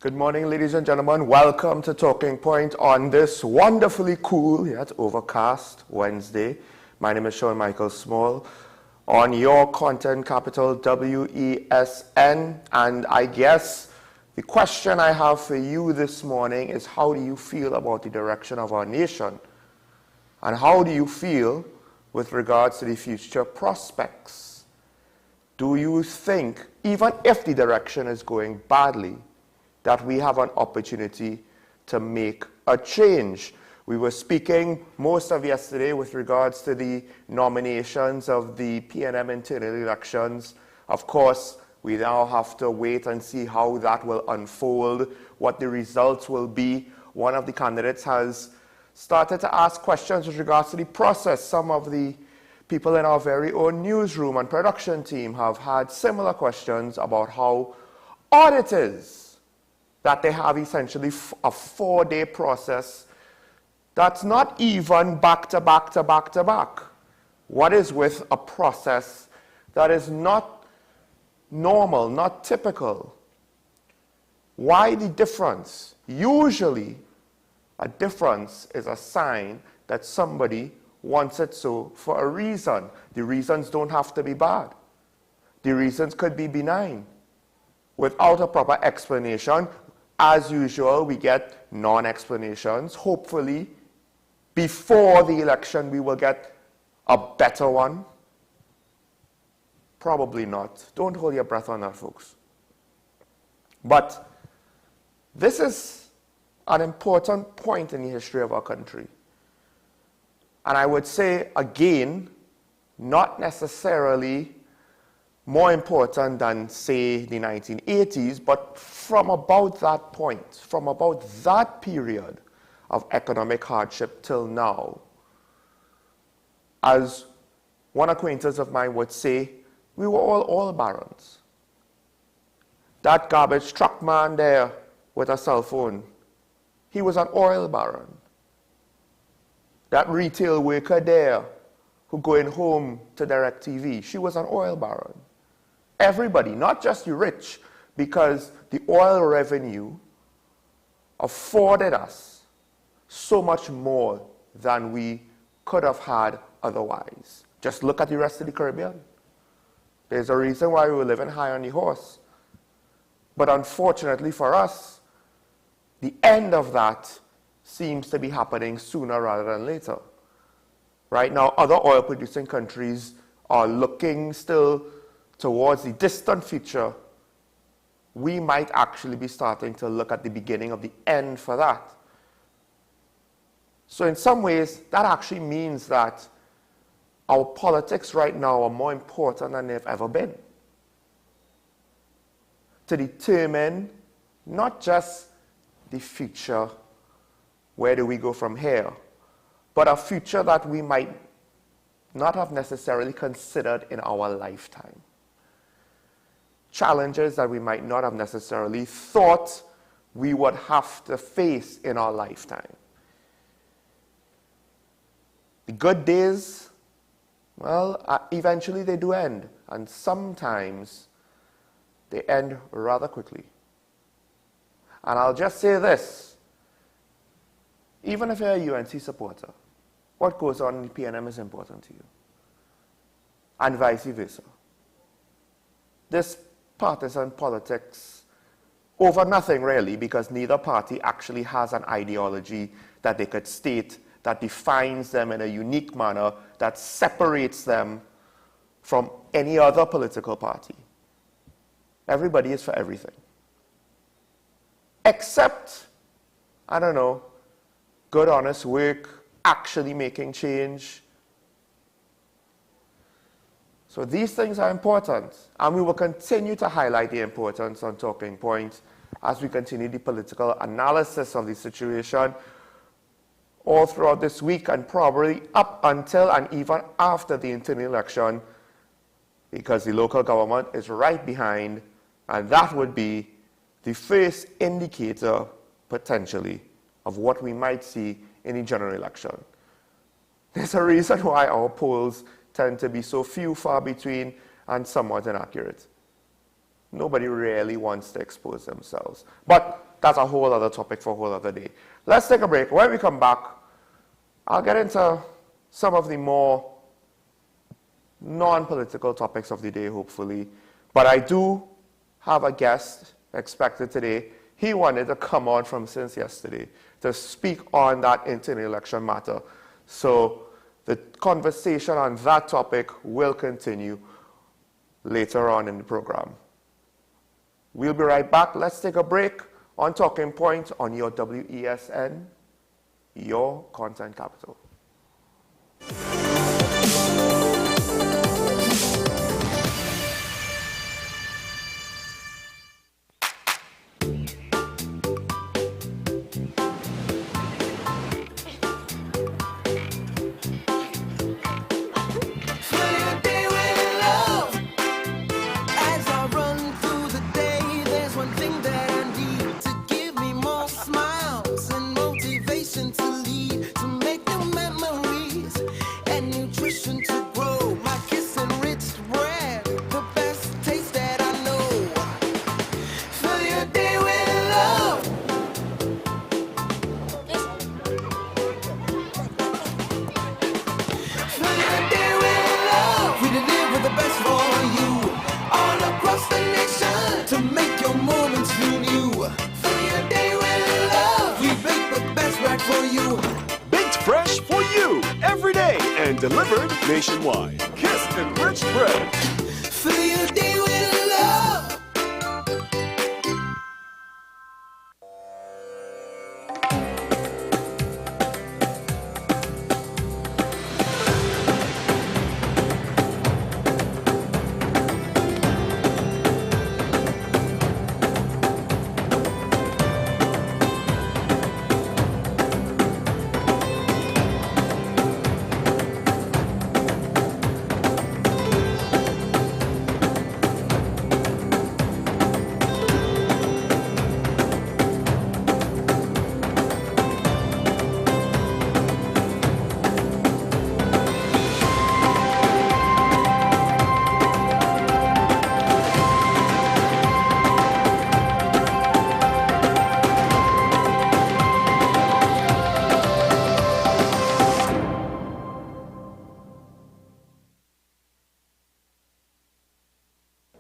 Good morning, ladies and gentlemen. Welcome to Talking Point on this wonderfully cool yet overcast Wednesday. My name is Sean Michael Small on your content capital, WESN. And I guess the question I have for you this morning is, how do you feel about the direction of our nation? And how do you feel with regards to the future prospects? Do you think, even if the direction is going badly, that we have an opportunity to make a change? We were speaking most of yesterday with regards to the nominations of the PNM internal elections. Of course, we now have to wait and see how that will unfold, what the results will be. One of the candidates has started to ask questions with regards to the process. Some of the people in our very own newsroom and production team have had similar questions about how odd it is that they have essentially a 4-day process that's not even back to back to back to back. What is with a process that is not normal, not typical? Why the difference? Usually, a difference is a sign that somebody wants it so for a reason. The reasons don't have to be bad. The reasons could be benign. Without a proper explanation, as usual, we get non-explanations. Hopefully, before the election, we will get a better one. Probably not. Don't hold your breath on that, folks. But this is an important point in the history of our country. And I would say, again, not necessarily more important than, say, the 1980s, but from about that point, from about that period of economic hardship till now, as one acquaintance of mine would say, we were all oil barons. That garbage truck man there with a cell phone, he was an oil baron. That retail worker there who going home to DirecTV, she was an oil baron. Everybody, not just the rich, because the oil revenue afforded us so much more than we could have had otherwise. Just look at the rest of the Caribbean. There's a reason why we were living high on the horse. But unfortunately for us, the end of that seems to be happening sooner rather than later. Right now, other oil-producing countries are looking still towards the distant future. We might actually be starting to look at the beginning of the end for that. So in some ways, that actually means that our politics right now are more important than they've ever been, to determine not just the future, where do we go from here, but a future that we might not have necessarily considered in our lifetime. Challenges that we might not have necessarily thought we would have to face in our lifetime. The good days, well, eventually they do end, and sometimes they end rather quickly. And I'll just say this, even if you're a UNC supporter, what goes on in the PNM is important to you, and vice versa. This partisan politics over nothing really, because neither party actually has an ideology that they could state that defines them in a unique manner that separates them from any other political party. Everybody is for everything. Except, I don't know, good honest work, actually making change. So these things are important, and we will continue to highlight the importance on Talking Point as we continue the political analysis of the situation all throughout this week, and probably up until and even after the internal election, because the local government is right behind, and that would be the first indicator, potentially, of what we might see in the general election. There's a reason why our polls tend to be so few, far between, and somewhat inaccurate. nobody really wants to expose themselves. But that's a whole other topic for a whole other day. Let's take a break. When we come back, I'll get into some of the more non-political topics of the day, hopefully. But I do have a guest expected today. He wanted to come on from since yesterday to speak on that internal election matter. So the conversation on that topic will continue later on in the program. We'll be right back. Let's take a break on Talking Point on your WESN, your content capital. Delivered nationwide. Kiss enriched bread. Fill your day with love.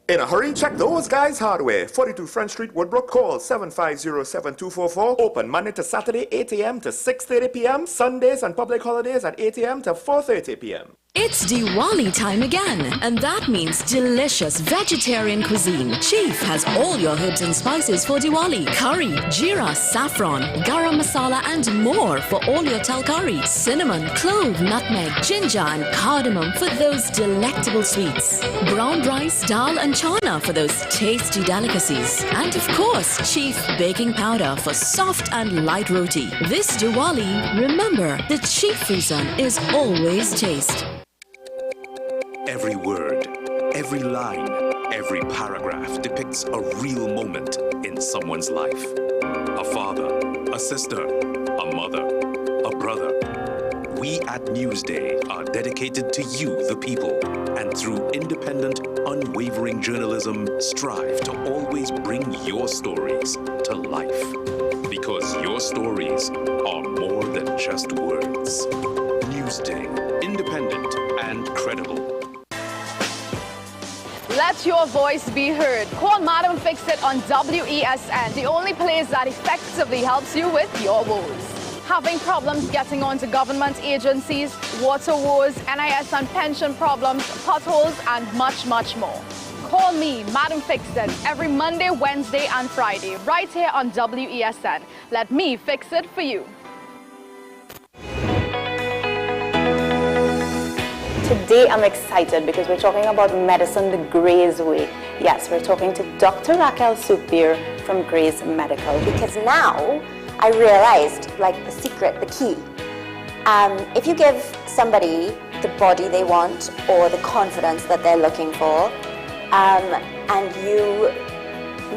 In a hurry, check those guys' hardware. 42 Front Street, Woodbrook. Call 750-7244. Open Monday to Saturday, 8 a.m. to 6:30 p.m. Sundays and public holidays at 8 a.m. to 4:30 p.m. It's Diwali time again, and that means delicious vegetarian cuisine. Chief has all your herbs and spices for Diwali. Curry, jeera, saffron, garam masala and more for all your tal curry. Cinnamon, clove, nutmeg, ginger and cardamom for those delectable sweets. Brown rice, dal and chana for those tasty delicacies. And of course, Chief baking powder for soft and light roti. This Diwali, remember, the Chief reason is always taste. Every word, every line, every paragraph depicts a real moment in someone's life. A father, a sister, a mother, a brother. We at Newsday are dedicated to you, the people, and through independent, unwavering journalism, strive to always bring your stories to life. Because your stories are more than just words. Newsday, independent and credible. Let your voice be heard. Call Madam Fix-It on WESN, the only place that effectively helps you with your woes. Having problems getting onto government agencies, water woes, NIS and pension problems, potholes, and much, much more. Call me, Madam Fix-It, every Monday, Wednesday, and Friday, right here on WESN. Let me fix it for you. Today I'm excited because we're talking about medicine the Gray's way. Yes, we're talking to Dr. Raquel Supir from Gray's Medical. Because now I realized, like, the secret, the key. If you give somebody the body they want or the confidence that they're looking for, and you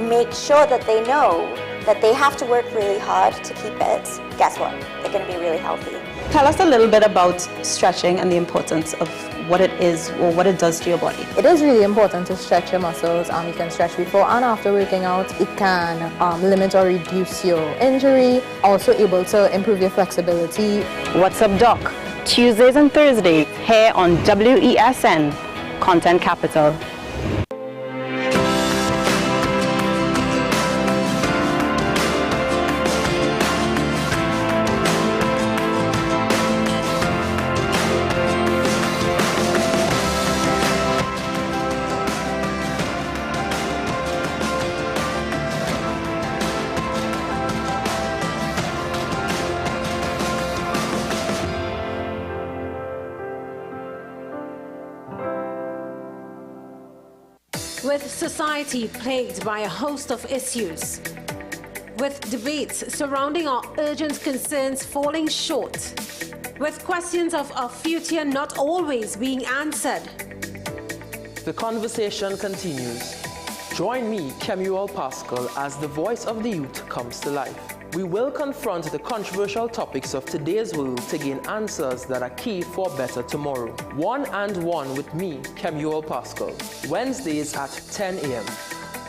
make sure that they know that they have to work really hard to keep it, guess what? They're going to be really healthy. Tell us a little bit about stretching and the importance of what it is or what it does to your body. It is really important to stretch your muscles. You can stretch before and after working out. It can limit or reduce your injury. Also able to improve your flexibility. What's up, Doc? Tuesdays and Thursdays here on WESN, Content Capital. With society plagued by a host of issues, with debates surrounding our urgent concerns falling short, with questions of our future not always being answered. The conversation continues. Join me, Kemuel Pascal, as the voice of the youth comes to life. We will confront the controversial topics of today's world to gain answers that are key for a better tomorrow. One and One with me, Kemuel Pascal. Wednesdays at 10 a.m.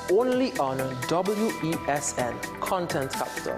Only on WESN, Content Capital.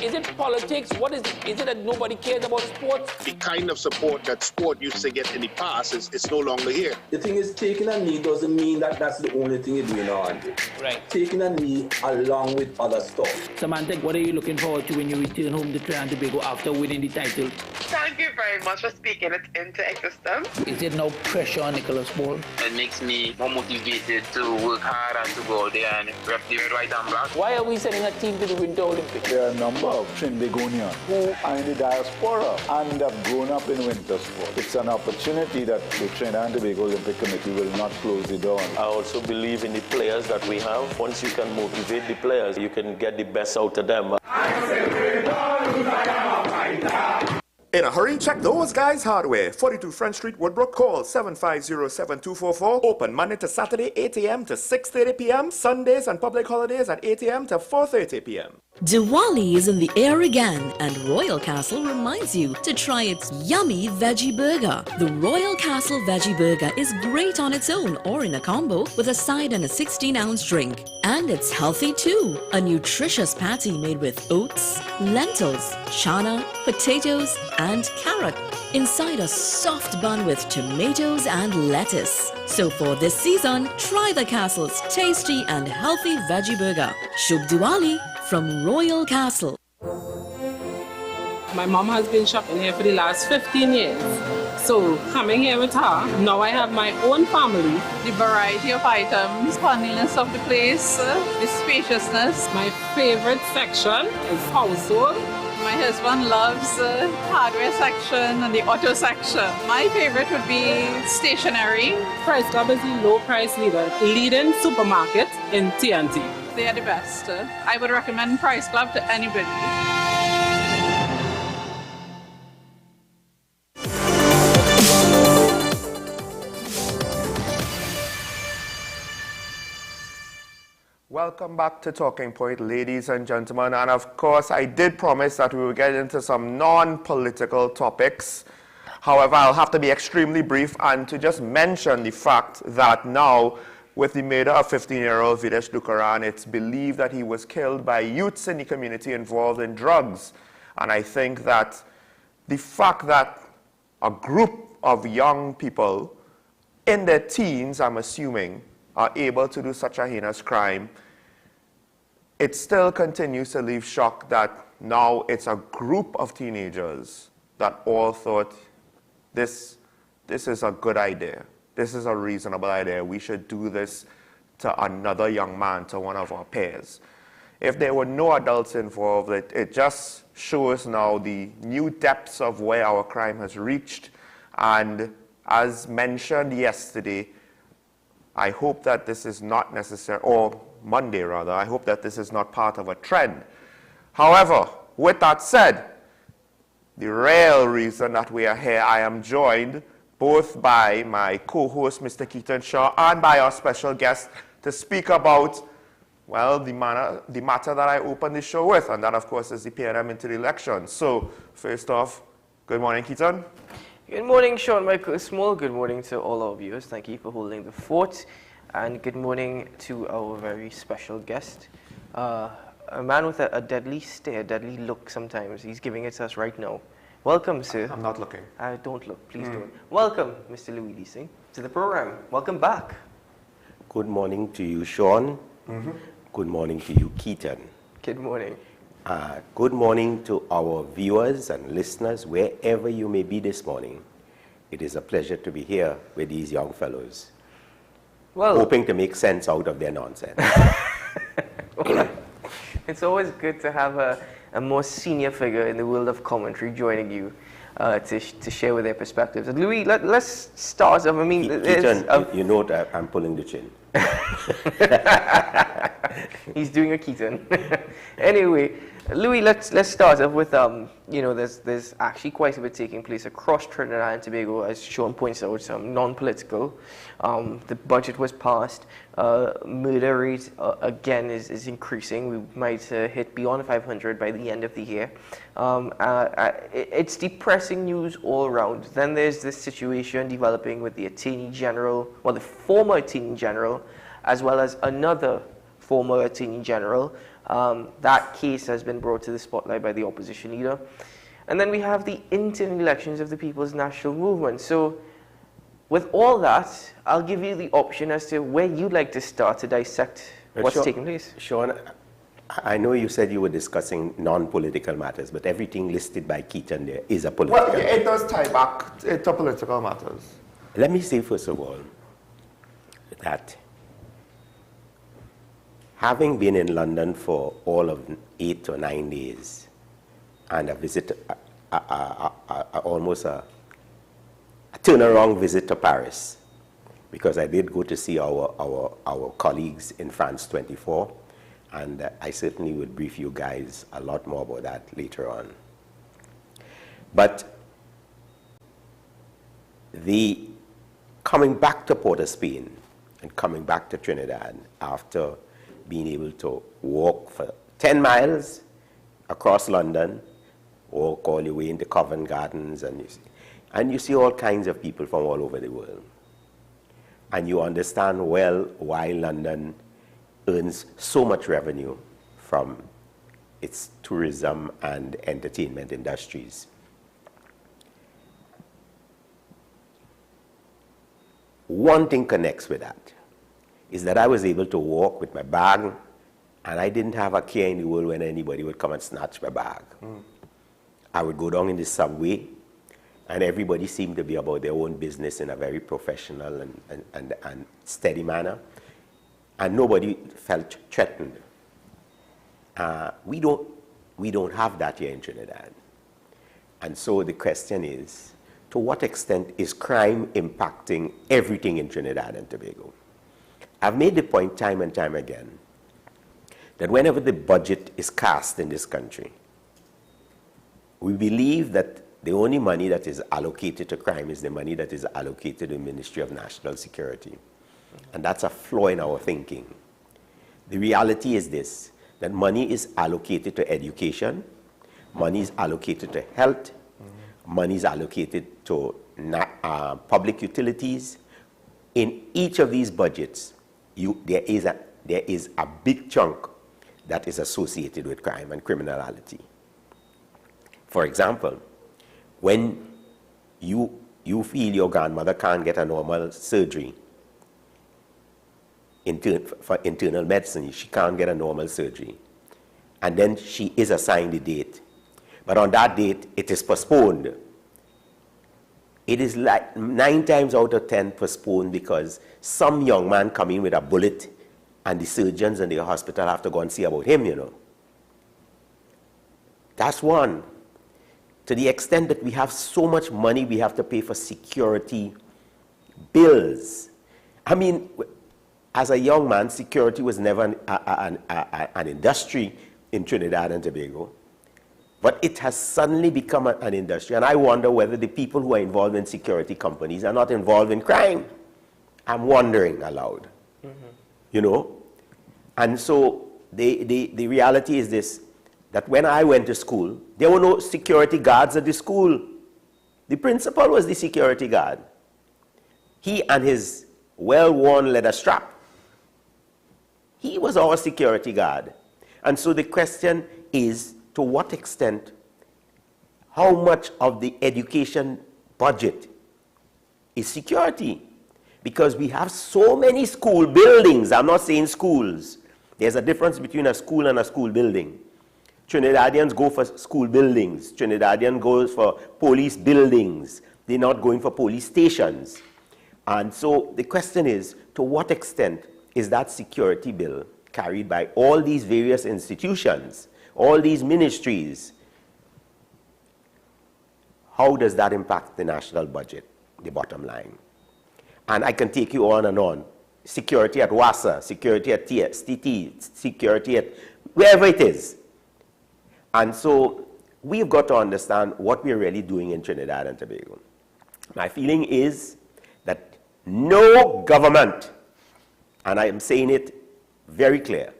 Is it politics? What is it? Is it that nobody cares about sports? The kind of support that sport used to get in the past is no longer here. The thing is, taking a knee doesn't mean that that's the only thing you do now, Andrew. Right. Taking a knee along with other stuff. Samantha, what are you looking forward to when you return home to Trinidad and Tobago after winning the title? Thank you very much for speaking it into existence. Is there no pressure on Nicholas Paul? It makes me more motivated to work hard and to go out there and rep the right and black. Why are we sending a team to the Winter Olympics? There are a number of Trinidadians who are in the diaspora and have grown up in winter sport. It's an opportunity that the Trinidad and Tobago Olympic Committee will not close the door on. I also believe in the players that we have. Once you can motivate the players, you can get the best out of them. In a hurry, check those guys' hardware. 42 Front Street, Woodbrook. Call 750-7244. Open Monday to Saturday, 8 a.m. to 6:30 p.m. Sundays and public holidays at 8 a.m. to 4:30 p.m. Diwali is in the air again, and Royal Castle reminds you to try its yummy veggie burger. The Royal Castle veggie burger is great on its own or in a combo with a side and a 16-ounce drink. And it's healthy too. A nutritious patty made with oats, lentils, chana, potatoes, and carrot inside a soft bun with tomatoes and lettuce. So for this season, try the Castle's tasty and healthy veggie burger. Shubh Diwali from Royal Castle. My mom has been shopping here for the last 15 years. So coming here with her, now I have my own family. The variety of items, cleanliness of the place, the spaciousness. My favorite section is household. My husband loves the hardware section and the auto section. My favorite would be stationery. Price Club is the low price leader, leading supermarket in TNT. They are the best. I would recommend Price Club to anybody. Welcome back to Talking Point, ladies and gentlemen. And of course, I did promise that we would get into some non-political topics. However, I'll have to be extremely brief and to just mention the fact that now, with the murder of 15-year-old Videsh Dukaran, it's believed that he was killed by youths in the community involved in drugs. And I think that the fact that a group of young people in their teens, I'm assuming, are able to do such a heinous crime, it still continues to leave shock that now it's a group of teenagers that all thought this is a good idea. This is a reasonable idea. We should do this to another young man, to one of our peers. If there were no adults involved, it just shows now the new depths of where our crime has reached. And as mentioned yesterday, I hope that this is not necessary, or Monday rather, I hope that this is not part of a trend. However, with that said, the real reason that we are here, I am joined both by my co-host, Mr. Keaton Shaw, and by our special guest to speak about Well, the matter that I opened the show with, and that, of course, is the PNM into the election. So, first off, good morning, Keaton. Good morning, Sean Michael Small. Good morning to all our viewers. Thank you for holding the fort. And good morning to our very special guest. A man with a deadly stare, deadly look sometimes. He's giving it to us right now. Welcome, sir. I'm not looking. Don't look, please don't. Welcome, Mr. Louis Leasing, to the program. Welcome back. Good morning to you, Sean. Good morning to you, Keaton. Good morning. Good morning to our viewers and listeners, wherever you may be this morning. It is a pleasure to be here with these young fellows, hoping to make sense out of their nonsense. It's always good to have a more senior figure in the world of commentary joining you to share with their perspectives. And Louis, let's start off. I mean, Keaton, you know that I'm pulling the chin. He's doing a Keaton. Anyway, Louis, let's start off with there's actually quite a bit taking place across Trinidad and Tobago, as Sean points out, non-political. The budget was passed. Murder rate again is increasing. We might hit beyond 500 by the end of the year. It's depressing news all around. Then there's this situation developing with the Attorney General, well, the former Attorney General, as well as another former Attorney General. That case has been brought to the spotlight by the opposition leader. And then we have the interim elections of the People's National Movement. So with all that, I'll give you the option as to where you'd like to start to dissect what's taking place. Sean, I know you said you were discussing non-political matters, but everything listed by Keaton there is a political matter. Well, it does tie back to political matters. Let me say, first of all, that having been in London for all of 8 or 9 days and a visit, almost a turnaround visit to Paris, because I did go to see our colleagues in France 24, and I certainly would brief you guys a lot more about that later on. But the coming back to Port of Spain and coming back to Trinidad after being able to walk for 10 miles across London, walk all the way into Covent Gardens, and you see all kinds of people from all over the world. And you understand well why London earns so much revenue from its tourism and entertainment industries. One thing connects with that is that I was able to walk with my bag, and I didn't have a care in the world when anybody would come and snatch my bag. I would go down in the subway, and everybody seemed to be about their own business in a very professional and steady manner, and nobody felt threatened. We don't have that here in Trinidad. And so the question is, to what extent is crime impacting everything in Trinidad and Tobago? I've made the point time and time again that whenever the budget is cast in this country, we believe that the only money that is allocated to crime is the money that is allocated to the Ministry of National Security. And that's a flaw in our thinking. The reality is this, that money is allocated to education, money is allocated to health, money is allocated to public utilities. In each of these budgets, there is a big chunk that is associated with crime and criminality. For example, when you feel your grandmother can't get a normal surgery for internal medicine, she can't get a normal surgery, and then she is assigned a date, but on that date it is postponed. It is like 9 times out of 10 postponed because some young man come in with a bullet and the surgeons and the hospital have to go and see about him, you know. That's one. To the extent that we have so much money we have to pay for security bills. I mean, as a young man, security was never an industry in Trinidad and Tobago. But it has suddenly become an industry, and I wonder whether the people who are involved in security companies are not involved in crime. I'm wondering aloud, you know. And so the reality is this, that when I went to school, there were no security guards at the school. The principal was the security guard. He and his well-worn leather strap. He was our security guard. And so the question is, to what extent, how much of the education budget is security? Because we have so many school buildings. I'm not saying schools. There's a difference between a school and a school building. Trinidadians go for school buildings. Trinidadian goes for police buildings. They're not going for police stations. And so the question is, to what extent is that security bill carried by all these various institutions, all these ministries? How does that impact the national budget, the bottom line? And I can take you on and on. Security at WASA, security at TSTT, security at wherever it is. And so we've got to understand what we're really doing in Trinidad and Tobago. My feeling is that no government, and I am saying it very clear,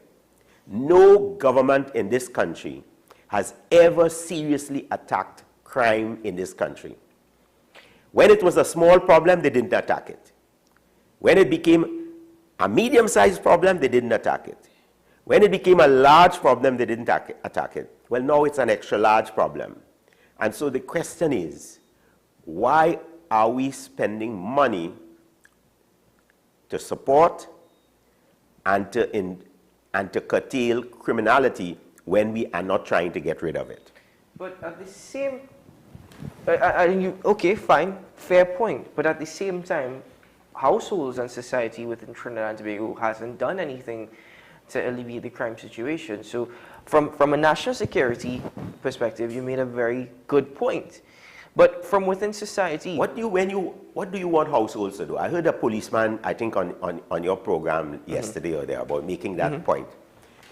no government in this country has ever seriously attacked crime in this country. When it was a small problem, they didn't attack it. When it became a medium-sized problem, they didn't attack it. When it became a large problem, they didn't attack it. Well, now it's an extra large problem. And so the question is, why are we spending money to support and to curtail criminality when we are not trying to get rid of it? But at the same, okay, fine, fair point. But at the same time, households and society within Trinidad and Tobago hasn't done anything to alleviate the crime situation. So from a national security perspective, you made a very good point. But from within society... What do you want households to do? I heard a policeman, I think, on your program yesterday or there about making that point.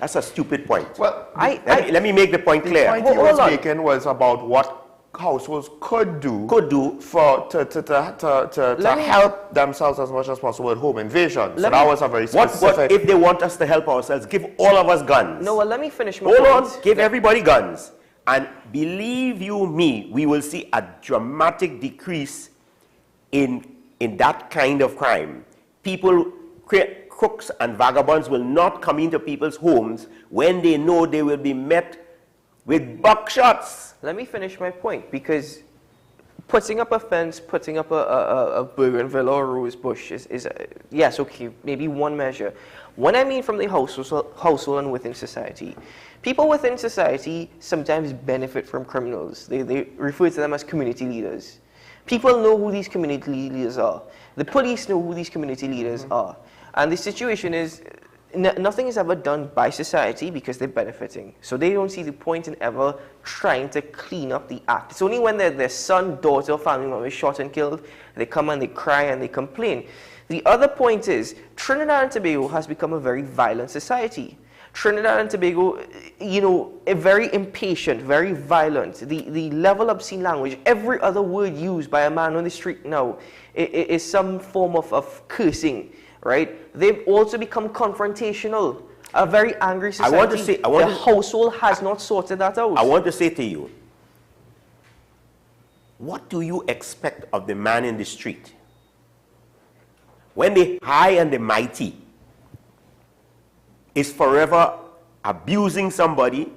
That's a stupid point. Well, let me make the point clear. The point he was making was about what households could do to help themselves as much as possible with home invasion. So that was a very specific... What if they want us to help ourselves? Give all of us guns. No, well, let me finish my point. Hold on, give everybody guns. And believe you me, we will see a dramatic decrease in that kind of crime. People, crooks and vagabonds will not come into people's homes when they know they will be met with buckshots. Let me finish my point, because putting up a fence, putting up a bougainvillea or rose bush is yes, okay, maybe one measure. What I mean from the household and within society, people within society sometimes benefit from criminals. They refer to them as community leaders. People know who these community leaders are. The police know who these community leaders are. And the situation is, nothing is ever done by society because they're benefiting. So they don't see the point in ever trying to clean up the act. It's only when their son, daughter, or family member is shot and killed, they come and they cry and they complain. The other point is, Trinidad and Tobago has become a very violent society. Trinidad and Tobago, very impatient, very violent. The level of obscene language, every other word used by a man on the street now is some form of cursing. Right? They've also become confrontational. A very angry society. The household has not sorted that out. I want to say to you, what do you expect of the man in the street? When the high and the mighty is forever abusing somebody,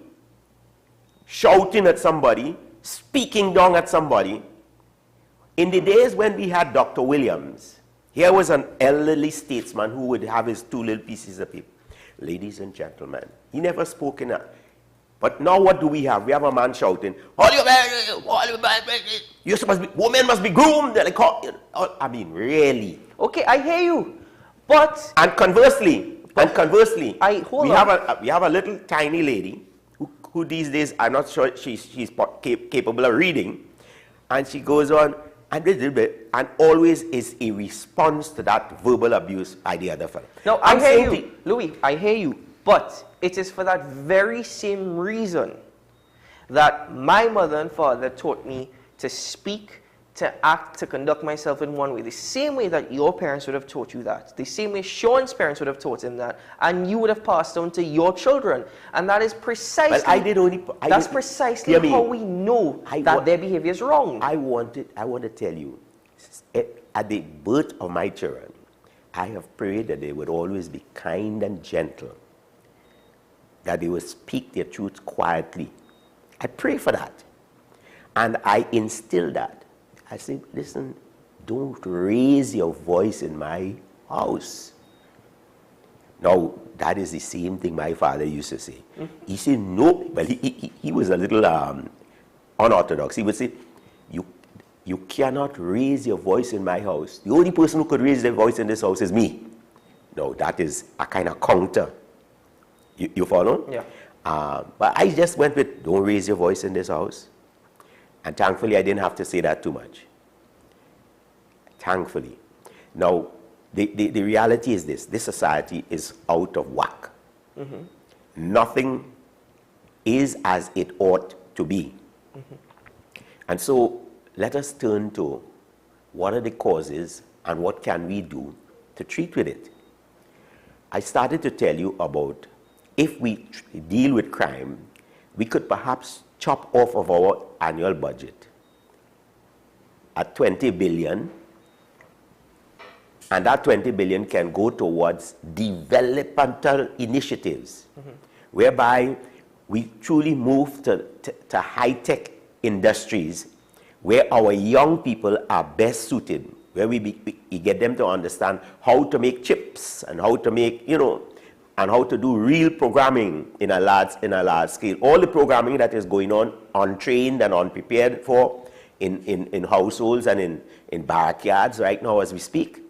shouting at somebody, speaking down at somebody. In the days when we had Dr. Williams, here was an elderly statesman who would have his two little pieces of paper. Ladies and gentlemen, he never spoke in a... But now what do we have? We have a man shouting, you're supposed to be, women must be groomed. I mean, really. Okay, I hear you, but... And conversely, we have a little tiny lady who these days, I'm not sure she's capable of reading, and she goes on, and always is a response to that verbal abuse by the other fellow. No, I hear you, Louis, I hear you. But it is for that very same reason that my mother and father taught me to speak to conduct myself in one way, the same way that your parents would have taught you that, the same way Sean's parents would have taught him that, and you would have passed on to your children. And that is precisely, precisely how we know that their behavior is wrong. I want to tell you, at the birth of my children, I have prayed that they would always be kind and gentle, that they would speak their truth quietly. I pray for that. And I instill that. I say, listen, don't raise your voice in my house. Now, that is the same thing my father used to say. He said, no, well, he was a little unorthodox. He would say, you cannot raise your voice in my house. The only person who could raise their voice in this house is me. No, that is a kind of counter. You follow? Yeah. But I just went with, don't raise your voice in this house. And thankfully, I didn't have to say that too much. Thankfully. Now, the reality is this society is out of whack. Nothing is as it ought to be. And so, let us turn to what are the causes and what can we do to treat with it. I started to tell you about if we deal with crime, we could perhaps chop off of our annual budget at 20 billion, and that 20 billion can go towards developmental initiatives, whereby we truly move to high-tech industries where our young people are best suited, where we get them to understand how to make chips and how to make, and how to do real programming in a large scale. All the programming that is going on, untrained and unprepared for in households and in backyards right now as we speak,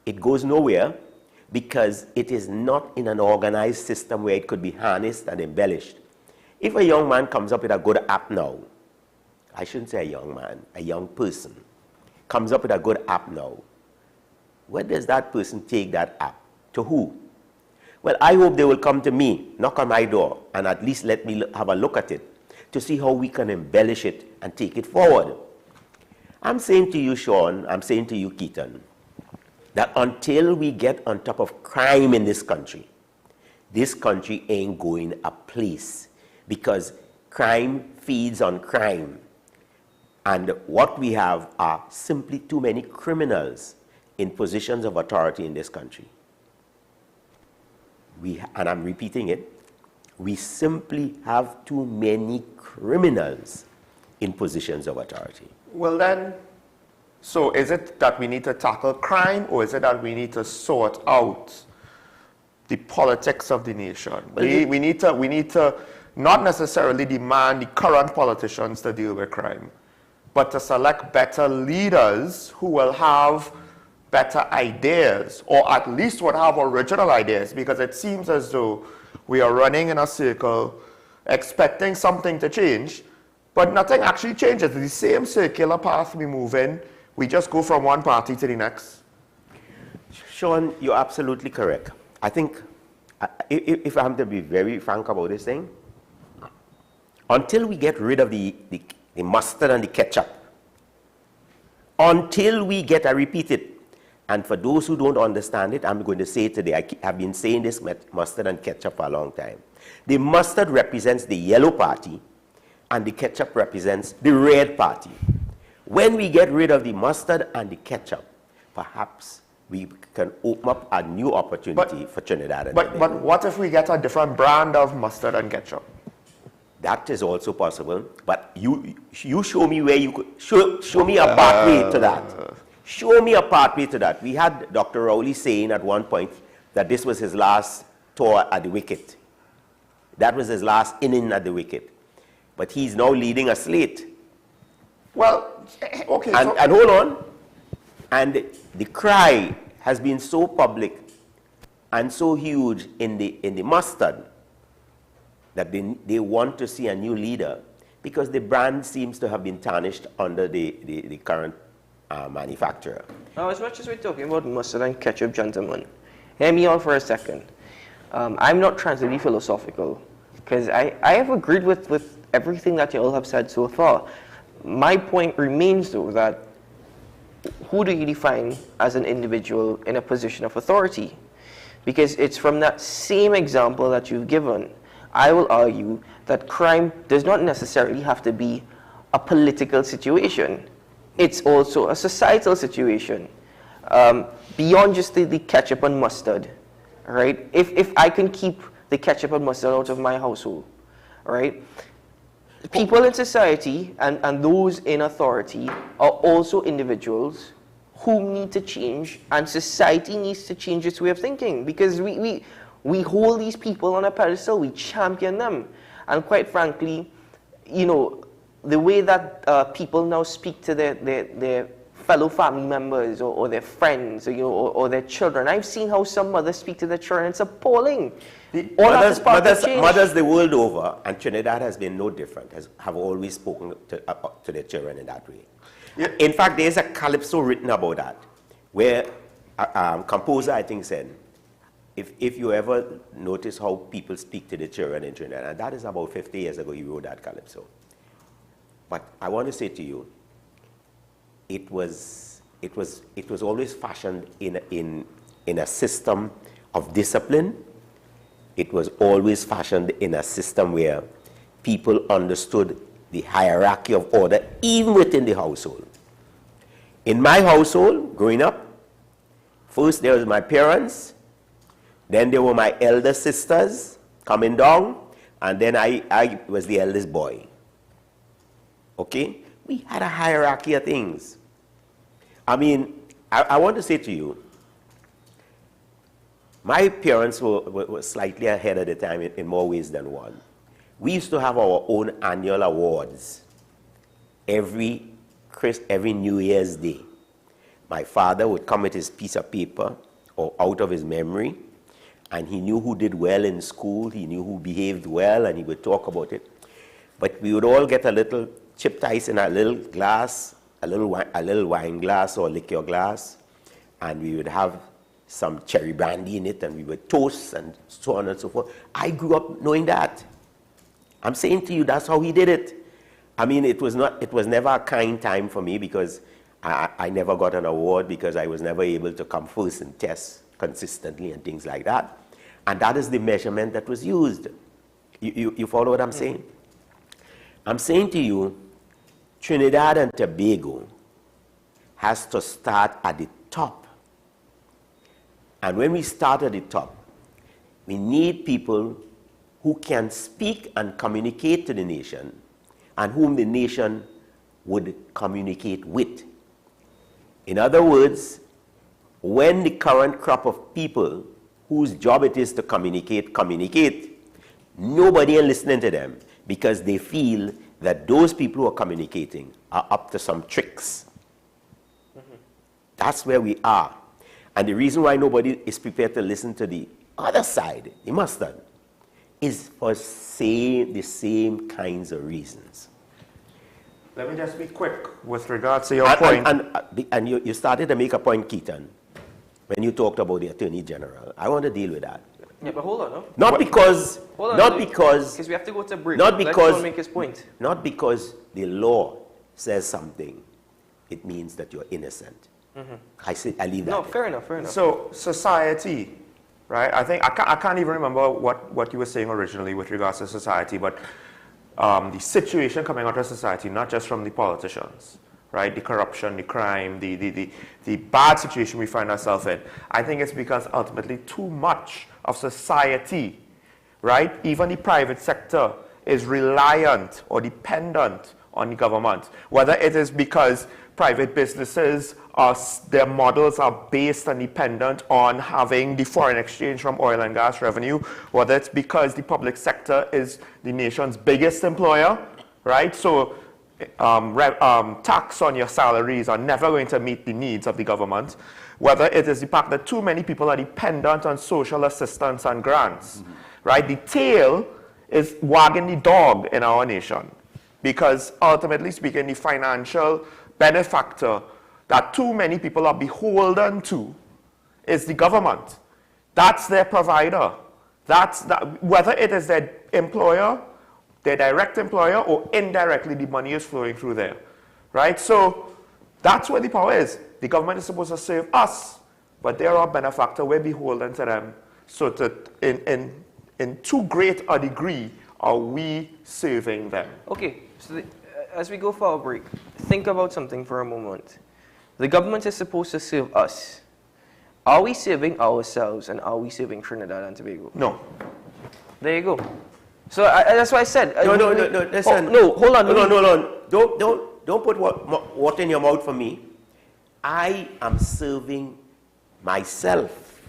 it goes nowhere because it is not in an organized system where it could be harnessed and embellished. If a young man comes up with a good app now, I shouldn't say a young man, a young person comes up with a good app now, where does that person take that app? To who? Well, I hope they will come to me, knock on my door, and at least let me have a look at it to see how we can embellish it and take it forward. I'm saying to you, Sean, I'm saying to you, Keaton, that until we get on top of crime in this country ain't going a place, because crime feeds on crime. And what we have are simply too many criminals in positions of authority in this country. And I'm repeating it, we simply have too many criminals in positions of authority. Well then, so is it that we need to tackle crime, or is it that we need to sort out the politics of the nation? Well, we need to not necessarily demand the current politicians to deal with crime, but to select better leaders who will have better ideas, or at least would have original ideas, because it seems as though we are running in a circle expecting something to change, but nothing actually changes. The same circular path we move in, we just go from one party to the next. Sean, you're absolutely correct. I think, if I have to be very frank about this thing, until we get rid of the mustard and the ketchup, until we get, I repeat it, and for those who don't understand it, I'm going to say it today. I have been saying this mustard and ketchup for a long time. The mustard represents the yellow party, and the ketchup represents the red party. When we get rid of the mustard and the ketchup, perhaps we can open up a new opportunity for Trinidad and Tobago. But what if we get a different brand of mustard and ketchup? That is also possible. But you show me where you could show me a pathway to that. Show me a pathway to that. We had Dr. Rowley saying at one point that this was his last tour at the wicket. That was his last inning at the wicket. But he's now leading a slate. Well, okay. And hold on. And the cry has been so public and so huge in the mustard that they want to see a new leader, because the brand seems to have been tarnished under the current manufacturer. Now, as much as we're talking about mustard and ketchup, gentlemen, hear me out for a second. I'm not trying to be philosophical, because I have agreed with everything that you all have said so far. My point remains, though, that who do you define as an individual in a position of authority? Because it's from that same example that you've given, I will argue that crime does not necessarily have to be a political situation. It's also a societal situation. Beyond just the ketchup and mustard, right? If I can keep the ketchup and mustard out of my household, right? People in society and those in authority are also individuals who need to change, and society needs to change its way of thinking, because we hold these people on a pedestal, we champion them, and quite frankly, you know, the way that people now speak to their fellow family members or their friends, or, you know, or their children. I've seen how some mothers speak to their children. It's appalling. Mothers the world over, and Trinidad has been no different, have always spoken to their children in that way. Yeah. In fact, there's a calypso written about that, where a composer, I think, said, if you ever notice how people speak to their children in Trinidad, and that is about 50 years ago he wrote that calypso. But I want to say to you, it was always fashioned in a system of discipline. It was always fashioned in a system where people understood the hierarchy of order, even within the household. In my household, growing up, first there was my parents, then there were my elder sisters coming down, and then I was the eldest boy. Okay? We had a hierarchy of things. I mean, I want to say to you, my parents were slightly ahead of the time in more ways than one. We used to have our own annual awards every New Year's Day. My father would come with his piece of paper or out of his memory, and he knew who did well in school, he knew who behaved well, and he would talk about it. But we would all get a little chipped ice in a little glass, a little wine glass or liquor glass, and we would have some cherry brandy in it, and we would toast and so on and so forth. I grew up knowing that. I'm saying to you, that's how he did it. I mean, it was never a kind time for me, because I never got an award, because I was never able to come first in tests consistently and things like that. And that is the measurement that was used. You follow what I'm saying? I'm saying to you, Trinidad and Tobago has to start at the top. And when we start at the top, we need people who can speak and communicate to the nation, and whom the nation would communicate with. In other words, when the current crop of people whose job it is to communicate, nobody is listening to them, because they feel that those people who are communicating are up to some tricks. That's where we are. And the reason why nobody is prepared to listen to the other side, the mustard, is for the same kinds of reasons. Let me just be quick with regards to your point. And you started to make a point, Keaton, when you talked about the Attorney General. I want to deal with that. Yeah, but hold on, no? Not because we have to go to break. Not Let because Sean make his point. Not because the law says something, it means that you're innocent. I leave that. No, fair enough. So society, right? I think I can't even remember what you were saying originally with regards to society, but the situation coming out of society, not just from the politicians, right? The corruption, the crime, the bad situation we find ourselves in. I think it's because ultimately too much of society, right? Even the private sector is reliant or dependent on the government. Whether it is because private businesses, their models are based and dependent on having the foreign exchange from oil and gas revenue, whether it's because the public sector is the nation's biggest employer, right? So tax on your salaries are never going to meet the needs of the government, whether it is the fact that too many people are dependent on social assistance and grants, right? The tail is wagging the dog in our nation, because ultimately speaking, the financial benefactor that too many people are beholden to is the government. That's their provider. Whether it is their employer, their direct employer, or indirectly the money is flowing through there, right? So that's where the power is. the government is supposed to serve us, but they're our benefactor, we're beholden to them. So that in too great a degree are we serving them. Okay, so as we go for our break, think about something for a moment. The government is supposed to serve us. Are we serving ourselves, and are we serving Trinidad and Tobago? No. There you go. So that's why I said. No, listen. No, hold on. Hold on. Don't put water in your mouth for me. I am serving myself.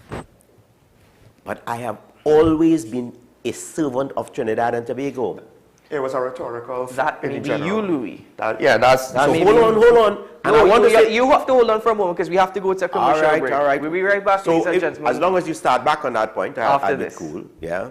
But I have always been a servant of Trinidad and Tobago. It was a rhetorical. That may be you, Louis. That's. So hold on. And I want to say, you have to hold on for a moment because we have to go to a commercial break. All right. We'll be right back, ladies and gentlemen. As long as you start back on that point, After I'll be this. cool. Yeah.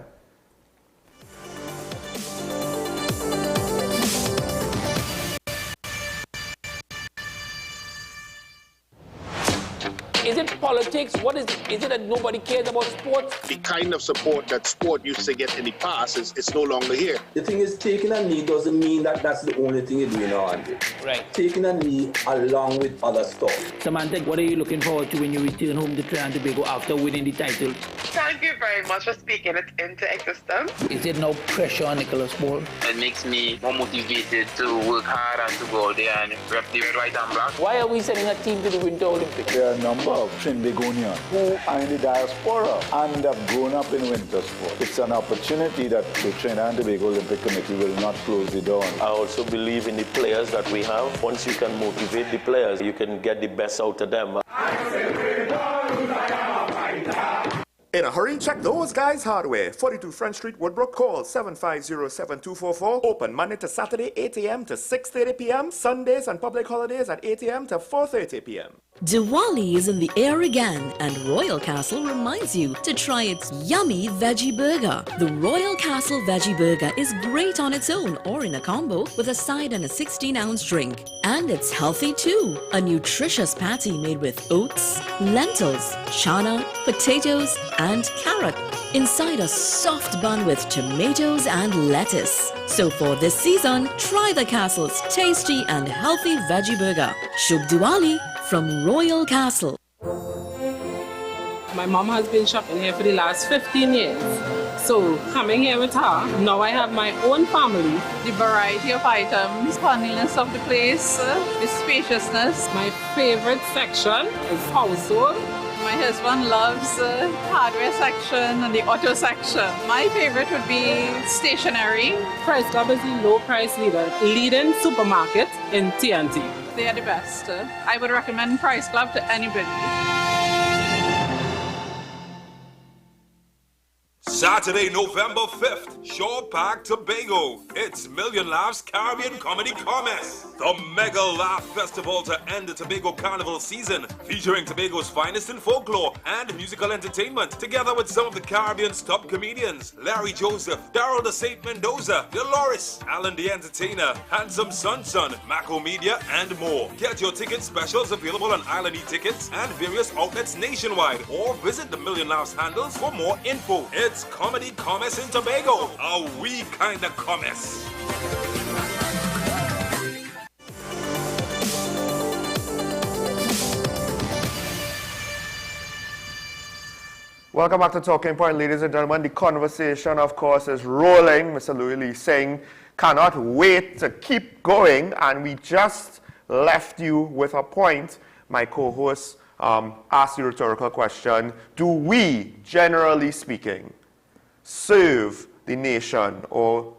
Is it politics? What is it? Is it that nobody cares about sports? The kind of support that sport used to get in the past is no longer here. The thing is, taking a knee doesn't mean that that's the only thing you're doing nowadays. Right. Taking a knee along with other stuff. Samantha, what are you looking forward to when you return home to Trinidad and Tobago after winning the title? Thank you very much for speaking it into existence. Is there no pressure on Nicholas Ball? It makes me more motivated to work hard and to go out there and rep the white and black. Why are we sending a team to the Winter Olympics? There are a number of Trinbagonians who are in the diaspora and have grown up in winter sport. It's an opportunity that the Trinidad and Tobago Olympic Committee will not close the door on. I also believe in the players that we have. Once you can motivate the players, you can get the best out of them. In a hurry, check those guys' hardware. 42 French Street, Woodbrook. Call 750-7244. Open Monday to Saturday, 8 a.m. to 6:30 p.m. Sundays and public holidays at 8 a.m. to 4:30 p.m. Diwali is in the air again, and Royal Castle reminds you to try its yummy veggie burger. The Royal Castle veggie burger is great on its own or in a combo with a side and a 16-ounce drink. And it's healthy too. A nutritious patty made with oats, lentils, chana, potatoes, and carrot inside a soft bun with tomatoes and lettuce. So for this season, try the Castle's tasty and healthy veggie burger. Shubh Diwali from Royal Castle. My mom has been shopping here for the last 15 years. So coming here with her, now I have my own family. The variety of items, cleanliness of the place, the spaciousness. My favorite section is household. My husband loves the hardware section and the auto section. My favorite would be stationery. Price Club is the low price leading supermarket in TNT. They are the best. I would recommend Price Club to anybody. Saturday, November 5th, Shore Park, Tobago. It's Million Laughs Caribbean Comedy Commerce, the mega laugh festival to end the Tobago Carnival season, featuring Tobago's finest in folklore and musical entertainment, together with some of the Caribbean's top comedians, Larry Joseph, Daryl the Saint Mendoza, Dolores, Alan the Entertainer, Handsome Sunsun, Mako Media, and more. Get your ticket specials available on Island E-Tickets and various outlets nationwide, or visit the Million Laughs handles for more info. It's Comedy Commerce in Tobago, a wee kind of commerce. Welcome back to Talking Point, ladies and gentlemen. The conversation, of course, is rolling. Mr. Louis Lee Singh cannot wait to keep going, and we just left you with a point. My co-host asked the rhetorical question, do we, generally speaking, serve the nation, or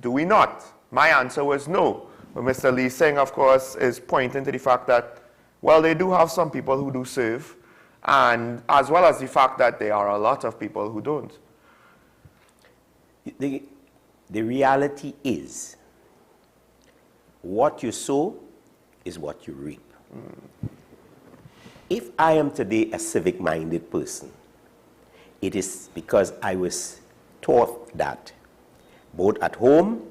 do we not? My answer was no. But Mr. Lee Singh, of course, is pointing to the fact that, well, they do have some people who do serve, and as well as the fact that there are a lot of people who don't. The reality is, what you sow is what you reap. If I am today a civic-minded person, it is because I was taught that both at home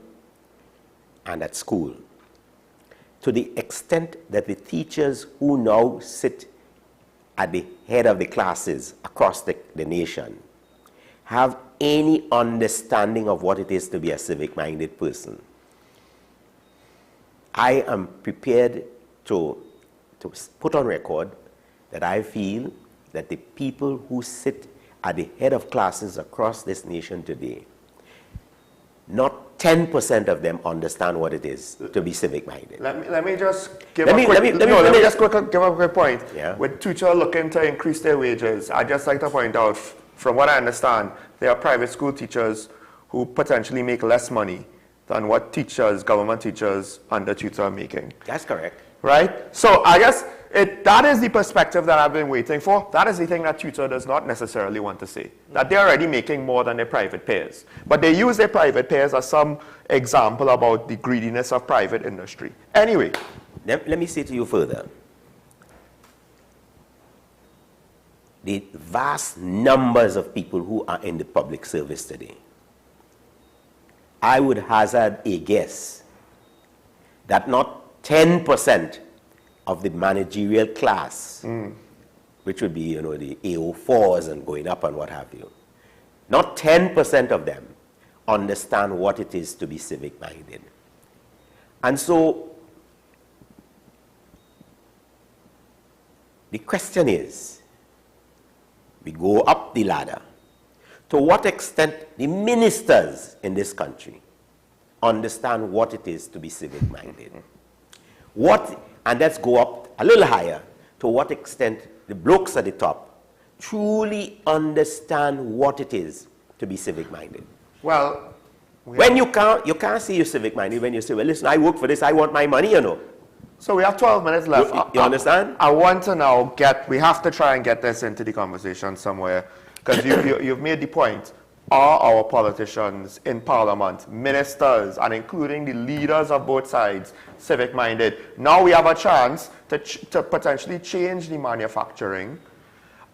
and at school, to the extent that the teachers who now sit at the head of the classes across the nation have any understanding of what it is to be a civic-minded person. I am prepared to to put on record that I feel that the people who sit at the head of classes across this nation today, not 10% of them understand what it is to be civic-minded. Let me just give a quick point. Yeah. With teachers looking to increase their wages, I just like to point out, from what I understand, there are private school teachers who potentially make less money than what teachers, government teachers under tutor are making. That's correct. Right? So I guess that is the perspective that I've been waiting for. That is the thing that tutor does not necessarily want to say. That they're already making more than their private peers. But they use their private peers as some example about the greediness of private industry. Anyway. Let me say to you further. The vast numbers of people who are in the public service today, I would hazard a guess that not 10% of the managerial class, which would be, the AO4s and going up and what have you, not 10% of them understand what it is to be civic-minded. And so, the question is, we go up the ladder, to what extent the ministers in this country understand what it is to be civic-minded. And let's go up a little higher, to what extent the blokes at the top truly understand what it is to be civic-minded. Well, when you can't say you're civic-minded when you say, well, listen, I work for this, I want my money, So we have 12 minutes left. You understand? I want to now we have to try and get this into the conversation somewhere, because you've made the point. Are our politicians in Parliament, ministers, and including the leaders of both sides, civic-minded? Now we have a chance to potentially change the manufacturing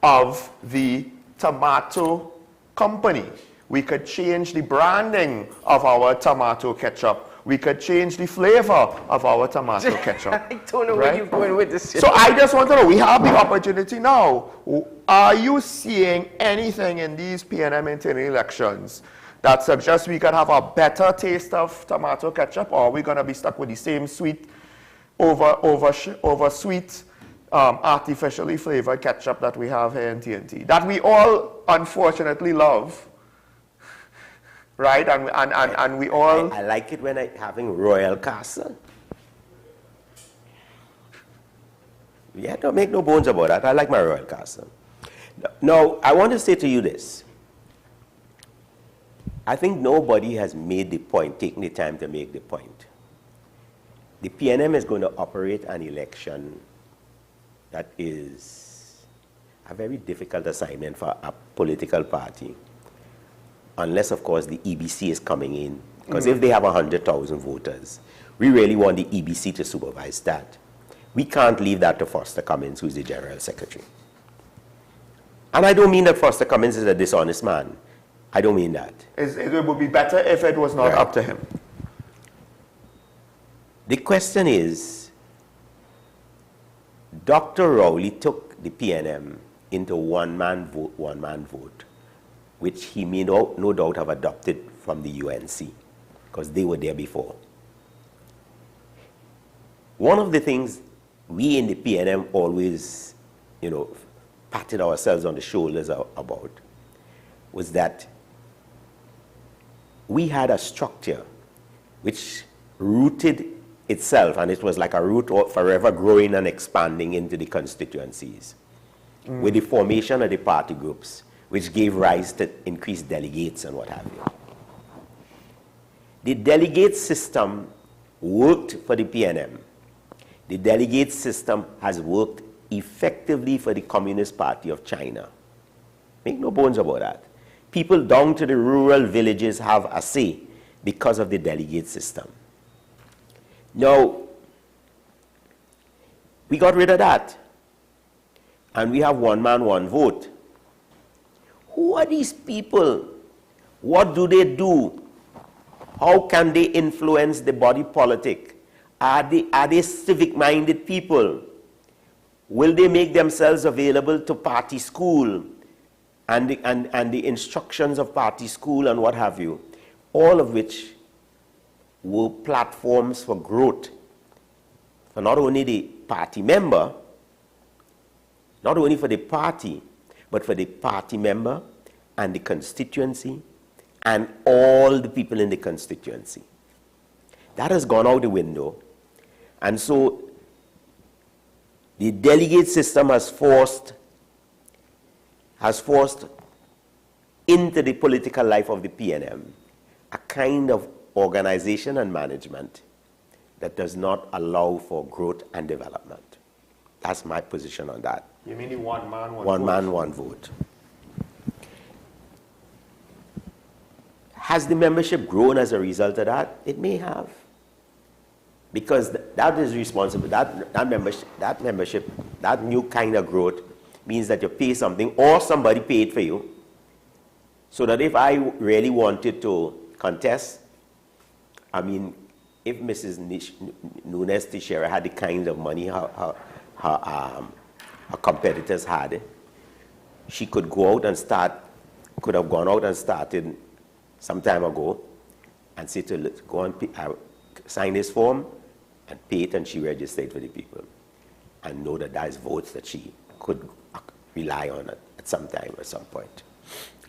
of the tomato company. We could change the branding of our tomato ketchup. We could change the flavor of our tomato ketchup. I don't know where you're going with this. So I just want to know, we have the opportunity now. Are you seeing anything in these PNM internal elections that suggests we could have a better taste of tomato ketchup, or are we going to be stuck with the same sweet, over sweet, artificially flavored ketchup that we have here in TNT, that we all unfortunately love? Right, and we all... I like it when I'm having Royal Castle. Yeah, don't make no bones about that. I like my Royal Castle. Now, I want to say to you this. I think nobody has made the point, taken the time to make the point. The PNM is going to operate an election that is a very difficult assignment for a political party. Unless, of course, the EBC is coming in. Because if they have 100,000 voters, we really want the EBC to supervise that. We can't leave that to Foster Cummins, who's the General Secretary. And I don't mean that Foster Cummins is a dishonest man. I don't mean that. It would be better if it was not up to him. The question is, Dr. Rowley took the PNM into one-man vote, which he may no doubt have adopted from the UNC, because they were there before. One of the things we in the PNM always, patted ourselves on the shoulders about was that we had a structure which rooted itself, and it was like a root forever growing and expanding into the constituencies, with the formation of the party groups, which gave rise to increased delegates and what have you. The delegate system worked for the PNM. The delegate system has worked effectively for the Communist Party of China. Make no bones about that. People down to the rural villages have a say because of the delegate system. Now, we got rid of that, and we have one man, one vote. Who are these people? What do they do? How can they influence the body politic? Are they civic-minded people? Will they make themselves available to party school and the instructions of party school and what have you? All of which were platforms for growth for not only the party member, not only for the party, but for the party member and the constituency and all the people in the constituency. That has gone out the window. And so the delegate system has forced into the political life of the PNM a kind of organization and management that does not allow for growth and development. That's my position on that. You mean the one man, one vote? One man, one vote. Has the membership grown as a result of that? It may have. Because that is responsible, that membership, that new kind of growth means that you pay something or somebody paid for you. So that if I really wanted to contest, I mean, if Mrs. Nunes Teixeira had the kind of money her competitors had, she could go out and start, could have gone out and started some time ago and say to go and sign this form and pay it, and she registered for the people and know that that is votes that she could rely on at some time or some point.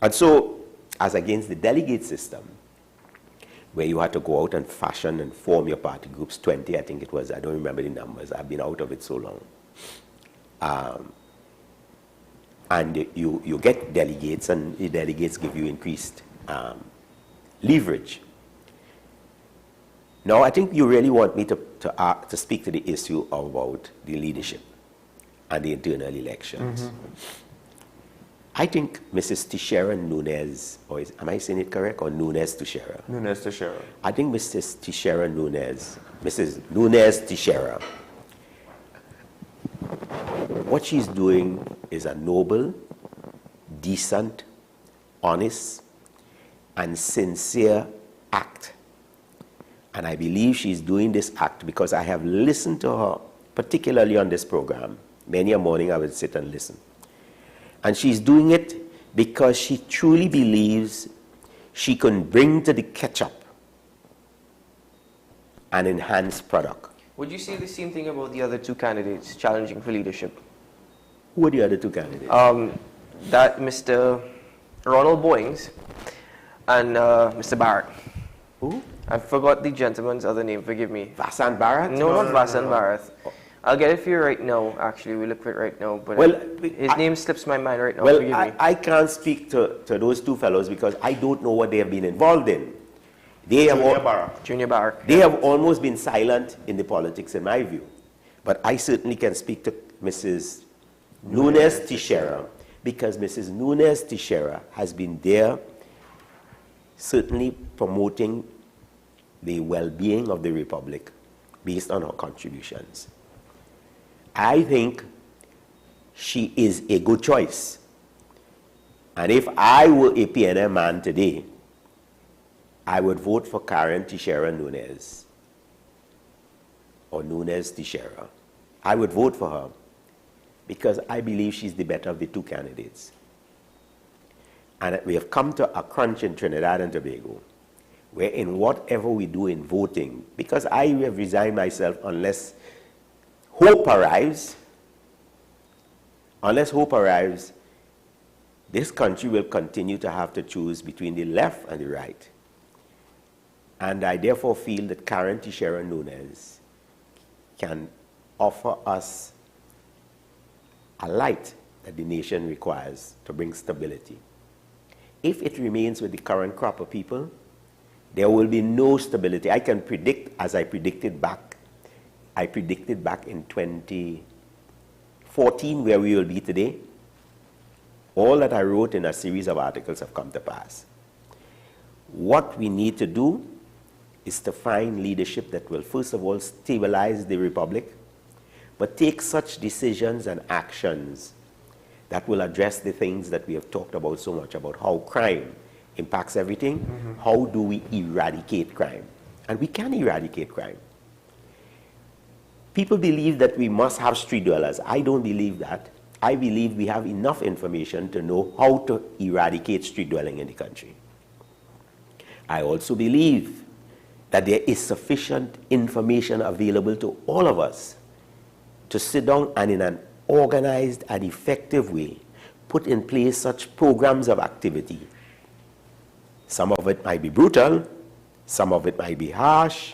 And so, as against the delegate system, where you had to go out and fashion and form your party groups, 20, I think it was, I don't remember the numbers, I've been out of it so long. And you get delegates, and the delegates give you increased leverage. Now, I think you really want me to speak to the issue about the leadership and the internal elections. Mm-hmm. I think Mrs. Teixeira Nunes, or am I saying it correct, or Nunes Teixeira? Nunes Teixeira. I think Mrs. Teixeira Nunes, Mrs. Nunes Teixeira, what she's doing is a noble, decent, honest, and sincere act. And I believe she's doing this act because I have listened to her, particularly on this program. Many a morning I would sit and listen. And she's doing it because she truly believes she can bring to the ketchup an enhanced product. Would you say the same thing about the other two candidates challenging for leadership? Who are the other two candidates? That Mr. Ronald Boyings and Mr. Barrett. Who? I forgot the gentleman's other name, forgive me. Vasan Barrett? No, not Vasan Barrett. I'll get it for you right now, actually. We'll look for it right now. But well, his name slips my mind right now, well, forgive me. I can't speak to those two fellows because I don't know what they have been involved in. Junior Barrack. They have almost been silent in the politics, in my view. But I certainly can speak to Mrs. Nunes Teixeira because Mrs. Nunes Teixeira has been there certainly promoting the well-being of the Republic based on her contributions. I think she is a good choice. And if I were a PNM man today, I would vote for Karen Teixeira Nunes or Nunes Teixeira. I would vote for her because I believe she's the better of the two candidates. And we have come to a crunch in Trinidad and Tobago where in whatever we do in voting, because I have resigned myself unless hope arrives, this country will continue to have to choose between the left and the right. And I therefore feel that Karen Teixeira Nunes can offer us a light that the nation requires to bring stability. If it remains with the current crop of people, there will be no stability. I can predict, as I predicted back in 2014 where we will be today. All that I wrote in a series of articles have come to pass. What we need to do is to find leadership that will first of all stabilize the Republic, but take such decisions and actions that will address the things that we have talked about so much, about how crime impacts everything. Mm-hmm. How do we eradicate crime? And we can eradicate crime. People believe that we must have street dwellers. I don't believe that. I believe we have enough information to know how to eradicate street dwelling in the country. I also believe that there is sufficient information available to all of us to sit down and in an organized and effective way put in place such programs of activity. Some of it might be brutal, some of it might be harsh,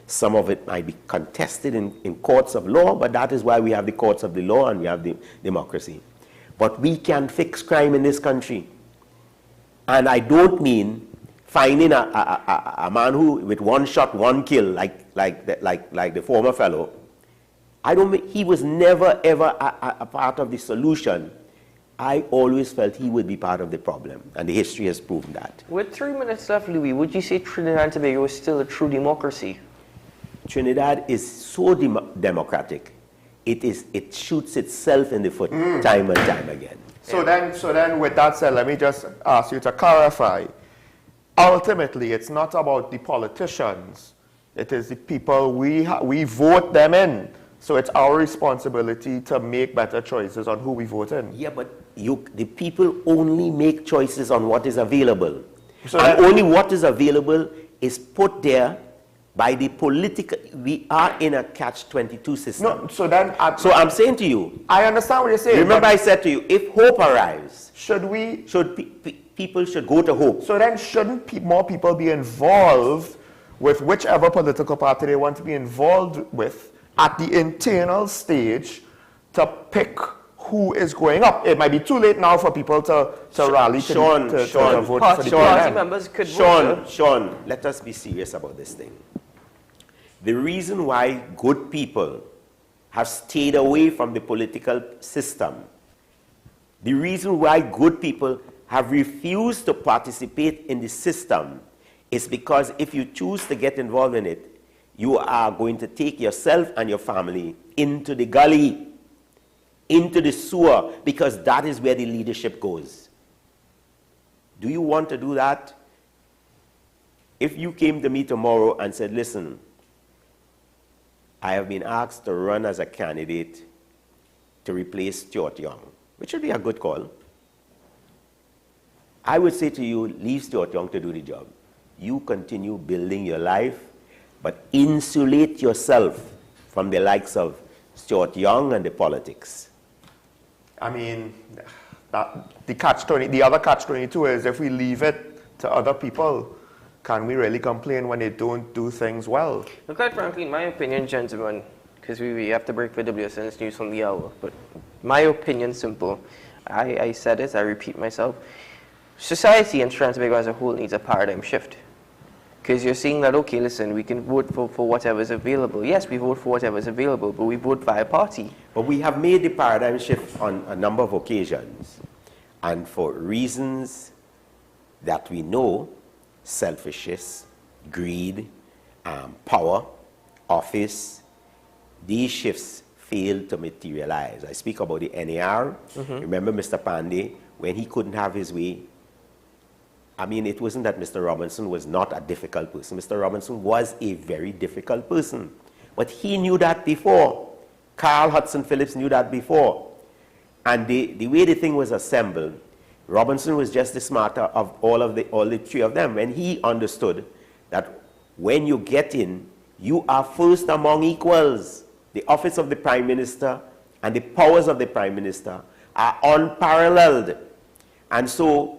some of it might be contested in courts of law, but that is why we have the courts of the law and we have the democracy. But we can fix crime in this country. And I don't mean finding a man who, with one shot, one kill, like the former fellow. I don't mean, he was never ever a part of the solution. I always felt he would be part of the problem, and the history has proven that. With 3 minutes left, Louis, would you say Trinidad and Tobago is still a true democracy? Trinidad is so democratic. It shoots itself in the foot time and time again. So then, with that said, let me just ask you to clarify. Ultimately, it's not about the politicians. It is the people we vote them in. So it's our responsibility to make better choices on who we vote in. Yeah, but the people only make choices on what is available. So and only what is available is put there by the political. We are in a catch-22 system. No, so then... so I'm saying to you... I understand what you're saying. Remember I said to you, if hope arrives... people should go to hope. So then shouldn't more people be involved with whichever political party they want to be involved with at the internal stage to pick who is going up? It might be too late now for people to rally to vote for the party members could vote. Sean, let us be serious about this thing. The reason why good people have stayed away from the political system, the reason why good people have refused to participate in the system is because if you choose to get involved in it, you are going to take yourself and your family into the gully, into the sewer, because that is where the leadership goes. Do you want to do that? If you came to me tomorrow and said, listen, I have been asked to run as a candidate to replace Stuart Young, which would be a good call, I would say to you, leave Stuart Young to do the job. You continue building your life, but insulate yourself from the likes of Stuart Young and the politics. I mean, the other catch-22 is if we leave it to other people, can we really complain when they don't do things well? Well, quite frankly, in my opinion, gentlemen, because we have to break for WSN's news from the hour, but my opinion, simple. I said it, I repeat myself. Society in Trinidad and Tobago as a whole needs a paradigm shift. Because you're saying that, okay, listen, we can vote for whatever is available. Yes, we vote for whatever is available, but we vote via party. But we have made the paradigm shift on a number of occasions. And for reasons that we know, selfishness, greed, power, office, these shifts failed to materialize. I speak about the NAR. Remember Mr. Pandey, when he couldn't have his way, I mean, it wasn't that Mr. Robinson was not a difficult person. Mr. Robinson was a very difficult person. But he knew that before. Carl Hudson Phillips knew that before. And the way the thing was assembled, Robinson was just the smarter of all the three of them. When he understood that when you get in, you are first among equals. The office of the Prime Minister and the powers of the Prime Minister are unparalleled. And so,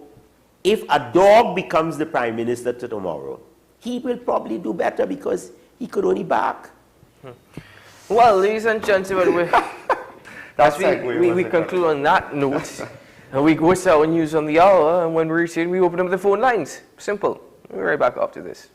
if a dog becomes the Prime Minister tomorrow, he will probably do better because he could only bark. Well, ladies and gentlemen, as we conclude on that note, and we go to our news on the hour, and when we return, we open up the phone lines. Simple. We'll be right back after this.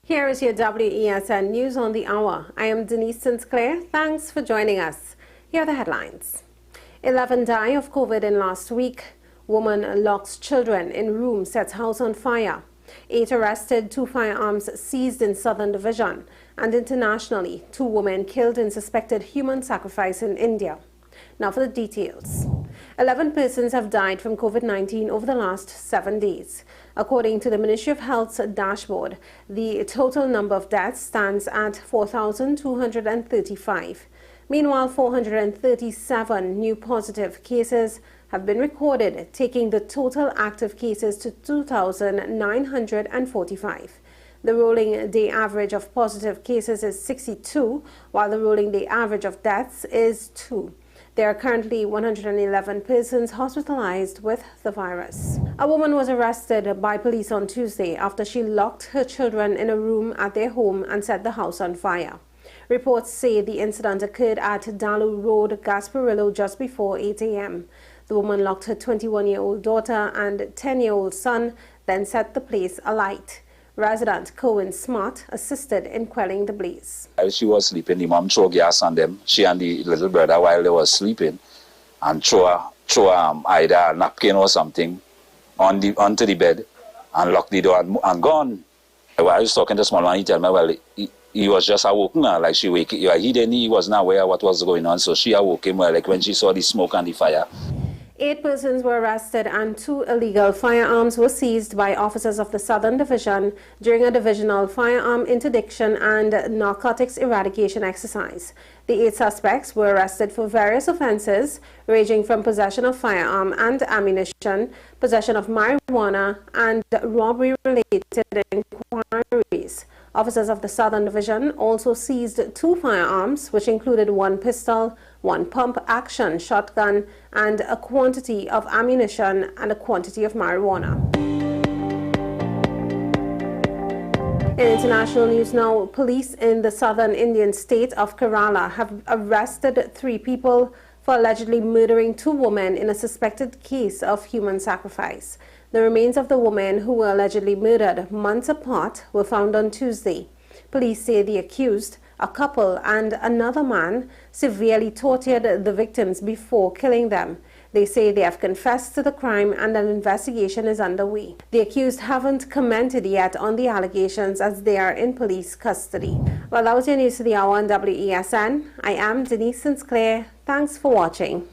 Here is your WESN News on the Hour. I am Denise Sinclair. Thanks for joining us. Here are the headlines. 11 die of COVID in last week. Woman locks children in room, sets house on fire. 8 arrested, 2 firearms seized in Southern Division, and internationally, 2 women killed in suspected human sacrifice in India. Now for the details. 11 persons have died from COVID-19 over the last 7 days. According to the Ministry of Health's dashboard, the total number of deaths stands at 4,235. Meanwhile, 437 new positive cases have been recorded, taking the total active cases to 2,945. The rolling day average of positive cases is 62, while the rolling day average of deaths is 2. There are currently 111 persons hospitalized with the virus. A woman was arrested by police on Tuesday after she locked her children in a room at their home and set the house on fire. Reports say the incident occurred at Dalu Road, Gasparillo, just before 8 a.m. The woman locked her 21-year-old daughter and 10-year-old son, then set the place alight. Resident Cohen Smart assisted in quelling the blaze. While she was sleeping, the mom threw gas on them, she and the little brother, while they were sleeping, and throw either a napkin or something onto the bed and lock the door and gone. While I was talking to small man, he told me, well, he was just awoken, like he wasn't aware of what was going on, so she awoke him, like when she saw the smoke and the fire. 8 persons were arrested and 2 illegal firearms were seized by officers of the Southern Division during a divisional firearm interdiction and narcotics eradication exercise. The 8 suspects were arrested for various offenses ranging from possession of firearm and ammunition, possession of marijuana, and robbery-related inquiries. Officers of the Southern Division also seized 2 firearms, which included 1 pistol, 1 pump-action shotgun, and a quantity of ammunition and a quantity of marijuana. In international news now, police in the southern Indian state of Kerala have arrested 3 people for allegedly murdering 2 women in a suspected case of human sacrifice. The remains of the women who were allegedly murdered months apart were found on Tuesday. Police say the accused, a couple, and another man severely tortured the victims before killing them. They say they have confessed to the crime and an investigation is underway. The accused haven't commented yet on the allegations as they are in police custody. Well, that was your news of the hour on WESN. I am Denise Sinclair. Thanks for watching.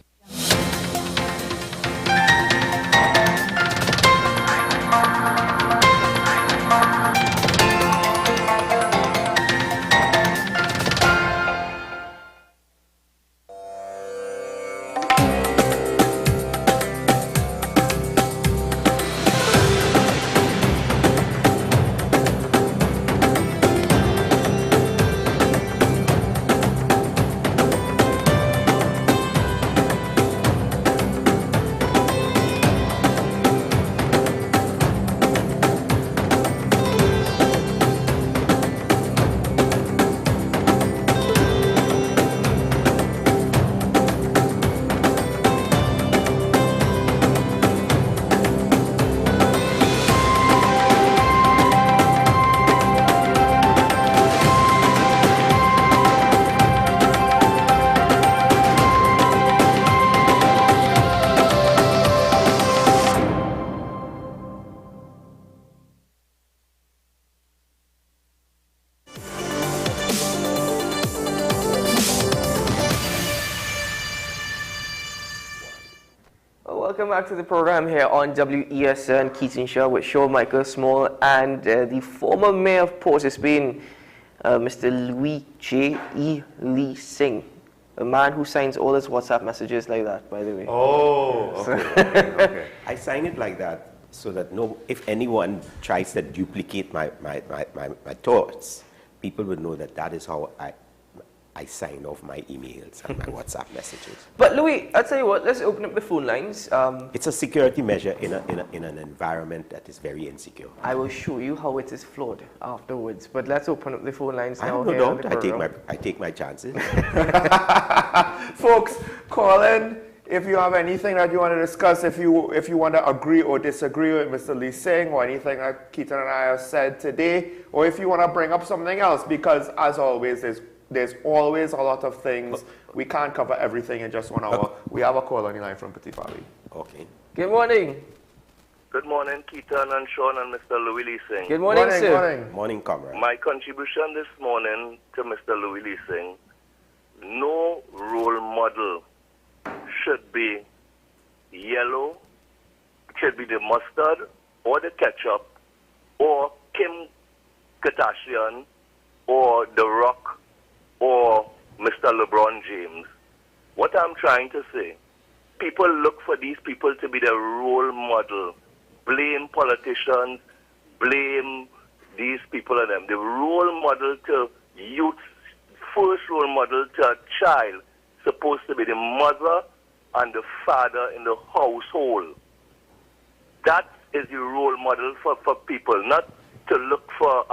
Welcome back to the program here on WESN Keaton Show with Shaw Michael Small and the former mayor of Port of Spain, Mr. Louis J. E. Lee Singh, a man who signs all his WhatsApp messages like that, by the way. Oh, okay. I sign it like that so that if anyone tries to duplicate my thoughts, people would know that that is how I sign off my emails and my WhatsApp messages. But Louis, I'll tell you what, let's open up the phone lines. It's a security measure in an environment that is very insecure. I will show you how it is flawed afterwards, but let's open up the phone lines now. I have no doubt. I take my chances. Folks, call in if you have anything that you want to discuss, if you want to agree or disagree with Mr. Lee Singh or anything that Keaton and I have said today, or if you want to bring up something else, because as always, there's always a lot of things. We can't cover everything in just 1 hour. We have a call on the line from Petit Valley. Okay. Good morning. Good morning, Keaton and Sean and Mr. Louis Leasing. Good morning, sir. Morning, comrade. My contribution this morning to Mr. Louis Leasing, no role model should be yellow, should be the mustard or the ketchup or Kim Kardashian or The Rock or Mr. LeBron James. What I'm trying to say, people look for these people to be their role model. Blame politicians, blame these people and them. The role model to youth, first role model to a child, supposed to be the mother and the father in the household. That is the role model for people, not to look for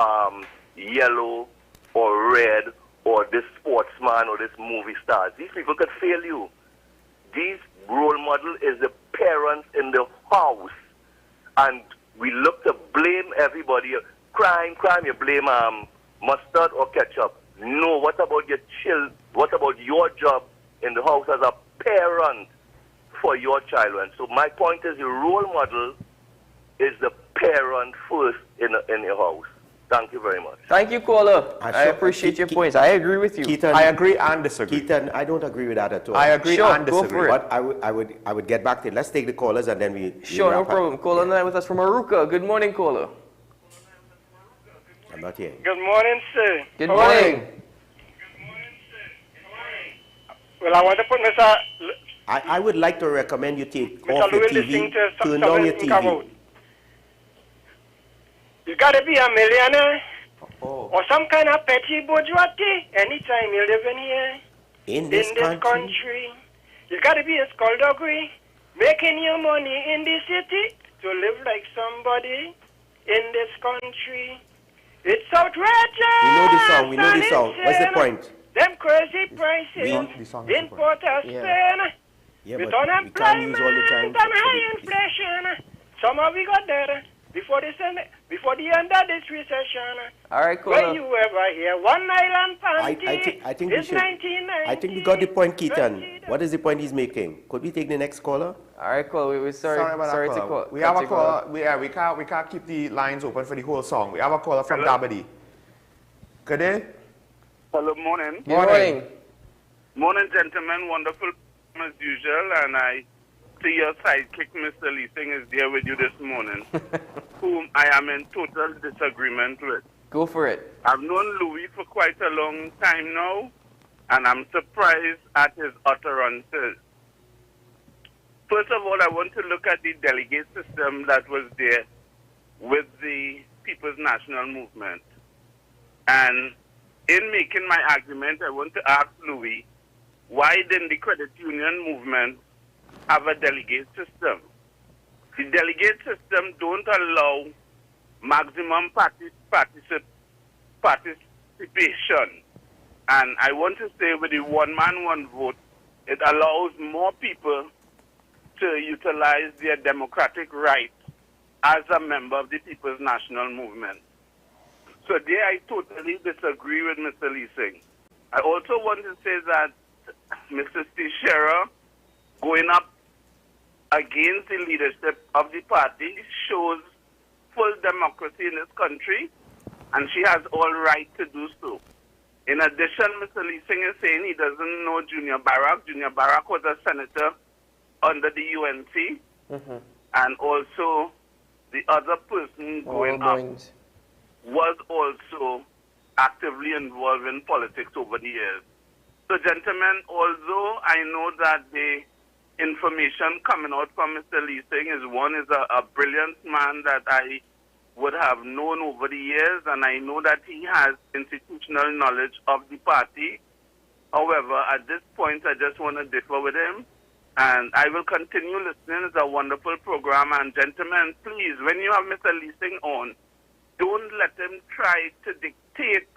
yellow or red or this sportsman or this movie star. These people could fail you. These role model is the parents in the house. And we look to blame everybody. Crime, you blame mustard or ketchup. No, what about your children? What about your job in the house as a parent for your child? And so my point is the role model is the parent first in your house. Thank you very much. Thank you, caller. I appreciate your points. I agree with you. Keaton, I agree and disagree. Keaton, I don't agree with that at all. I agree and disagree. Go for it. But I would get back to it. Let's take the callers and then we... Sure, no problem. Caller on the line with us from Aruka. Good morning, caller. I'm not here. Good morning, sir. Good morning. Well, I want to put Mr. I would like to recommend you take Mr. off your Louis TV, listening to turn down your something come TV. out. You got to be a millionaire or some kind of petty bourgeoisie anytime you live in here. In this country. You got to be a skullduggery, making your money in the city to live like somebody in this country. It's outrageous. We know the song. We know the song. What's the point? Them crazy prices, importers spend, with unemployment and high inflation. Somehow we got there before the end of this recession. All right, cool. When you ever hear one island panty, I think we should. I think we got the point, Keaton. What is the point he's making? Could we take the next caller? All right, caller. We're sorry about that caller. We have a caller. We can't keep the lines open for the whole song. We have a caller from Dabadi. Good day. Hello, morning. Morning. Morning, gentlemen. Wonderful as usual. And I see your sidekick, Mr. Leasing, is there with you this morning, whom I am in total disagreement with. Go for it. I've known Louis for quite a long time now, and I'm surprised at his utterances. First of all, I want to look at the delegate system that was there with the People's National Movement. And in making my argument, I want to ask Louis, why didn't the credit union movement have a delegate system? The delegate system don't allow maximum participation. And I want to say with the one man, one vote, it allows more people to utilize their democratic right as a member of the People's National Movement. So there I totally disagree with Mr. Leasing. I also want to say that Mr. Steve Scherer going up against the leadership of the party shows full democracy in this country, and she has all right to do so. In addition, Mr. Leasing is saying he doesn't know Junior Barak. Junior Barak was a senator under the UNC, and also the other person going up was also actively involved in politics over the years. So, gentlemen, although I know that the information coming out from Mr. Leasing is a brilliant man that I would have known over the years, and I know that he has institutional knowledge of the party. However, at this point, I just want to differ with him, and I will continue listening. It's a wonderful program, and gentlemen, please, when you have Mr. Leasing on, don't let him try to dictate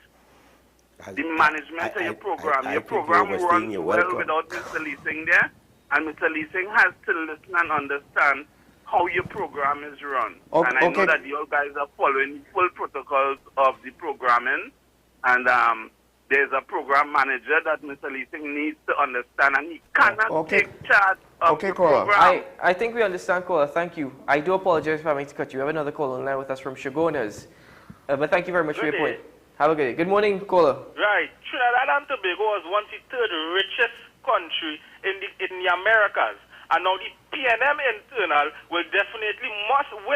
the management of your program. Your program runs well without Mr. Leasing there, and Mr. Leasing has to listen and understand how your program is run. And I know that you guys are following full protocols of the programming, and there's a program manager that Mr. Leasing needs to understand, and he cannot take charge of Okay, the caller. program. I think we understand, caller. Thank you. I do apologize for having to cut you. We have another caller on line with us from Shogunas. But thank you very much for your point. Have a good day. Good morning, caller. Right. Trinidad and Tobago was once the third richest country in the Americas. And now the PNM internal will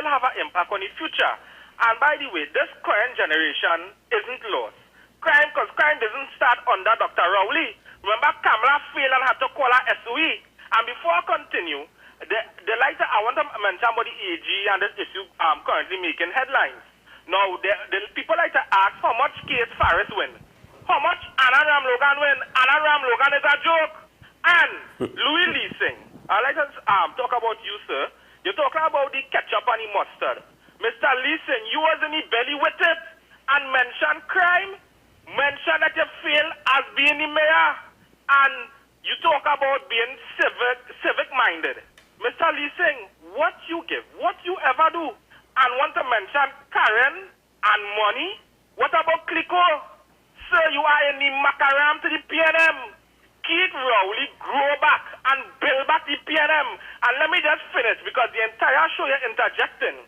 have an impact on the future. And by the way, this current generation isn't lost. Because crime doesn't start under Dr. Rowley. Remember, Kamala failed and had to call her SOE. And before I continue, I want to mention about the AG and this issue currently making headlines. Now, the people like to ask how much case Faris win. How much Anna Ram Logan win? Anna Ram Logan is a joke. And Louis Leasing, I'd like to talk about you, sir. You're talking about the ketchup and the mustard. Mr. Leasing, you was in the belly with it and mentioned crime. Mention that you fail as being the mayor. And you talk about being civic-minded. Mr. Leasing, what you give, what you ever do, and want to mention Karen and money? What about Clico? Sir, you are in the macaram to the PNM. Keith Rowley grow back and build back the PNM. And let me just finish because the entire show you're interjecting.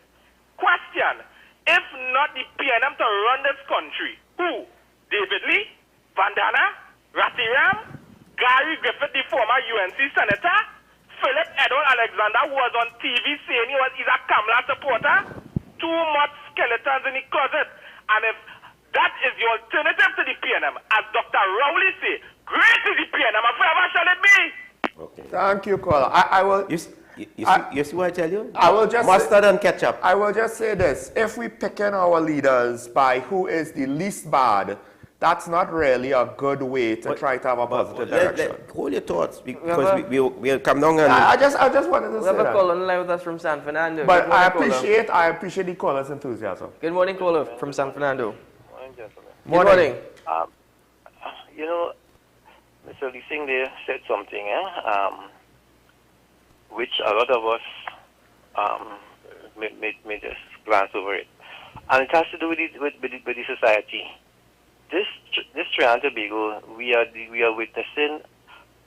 Question, if not the PNM to run this country, who? David Lee? Vandana? Ratiram? Gary Griffith, the former UNC senator? Philip Edward Alexander, who was on TV saying he's a Kamala supporter? Too much skeletons in the closet. And if that is the alternative to the PNM, as Dr. Rowley say, great is the PNM, and forever shall it be. Okay. Thank you, caller. I will. You see what I tell you? I will just mustard and ketchup. I will just say this: if we picking our leaders by who is the least bad, that's not really a good way to try to have a positive direction. Hold your thoughts because we'll come down and. I just wanted to say that. We have a caller on line with us from San Fernando. But I appreciate the caller's enthusiasm. Good morning, caller from San Fernando. Morning, gentlemen. Good morning. You know, Mr. Lee Singh there said something, which a lot of us may just glance over it, and it has to do with the society. This Trinidad and Tobago, we are witnessing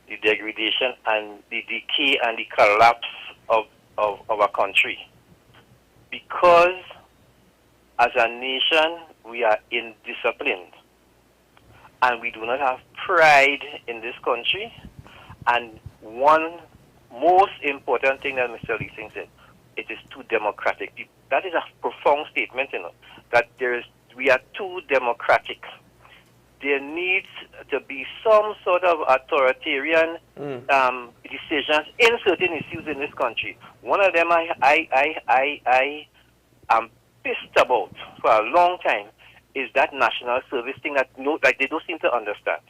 the degradation and the decay and the collapse of our country, because as a nation we are indisciplined and we do not have pride in this country. And one most important thing that Mr. Lee Singh said, it is too democratic. That is a profound statement, that we are too democratic. There needs to be some sort of authoritarian decisions in certain issues in this country. One of them I am pissed about for a long time is that national service thing that they don't seem to understand.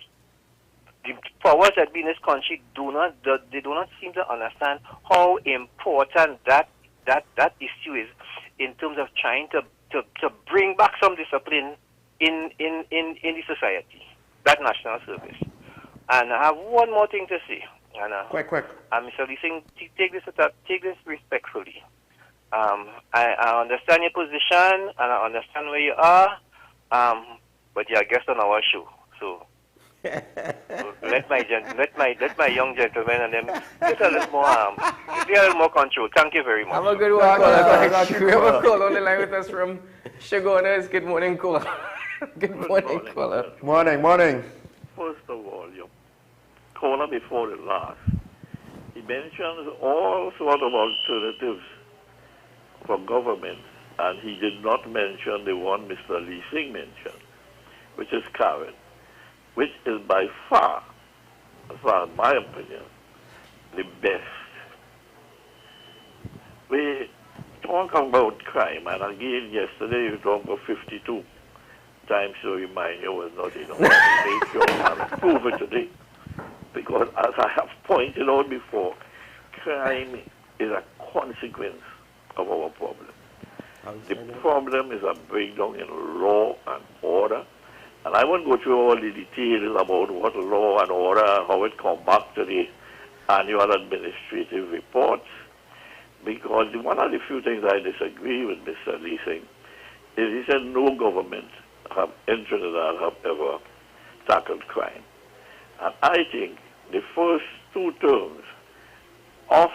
The powers that be in this country do not seem to understand how important that issue is in terms of trying to bring back some discipline in the society, that national service. And I have one more thing to say. And, quick. Mr. Lee Singh, take this respectfully. I understand your position and I understand where you are, but you're a guest on our show, so let my young gentlemen and them get a little more control. Thank you very much. Have a good one, caller. We have a call on the line with us from Shogunas. Good morning, caller. Good morning, caller. Morning. First of all, your caller before the last, he mentions all sorts of alternatives for government, and he did not mention the one Mr. Lee Singh mentioned, which is Karen, which is by far, as far as my opinion, the best. We talk about crime, and again, yesterday you talked about 52 times to remind you was not enough. Make sure and prove it today. Because as I have pointed out before, crime is a consequence of our problem. The problem is a breakdown in law and order. And I won't go through all the details about what law and order and how it comes back to the annual administrative reports. Because one of the few things I disagree with Mr. Lee Singh is he said no government in Trinidad have ever tackled crime. And I think the first 2 terms of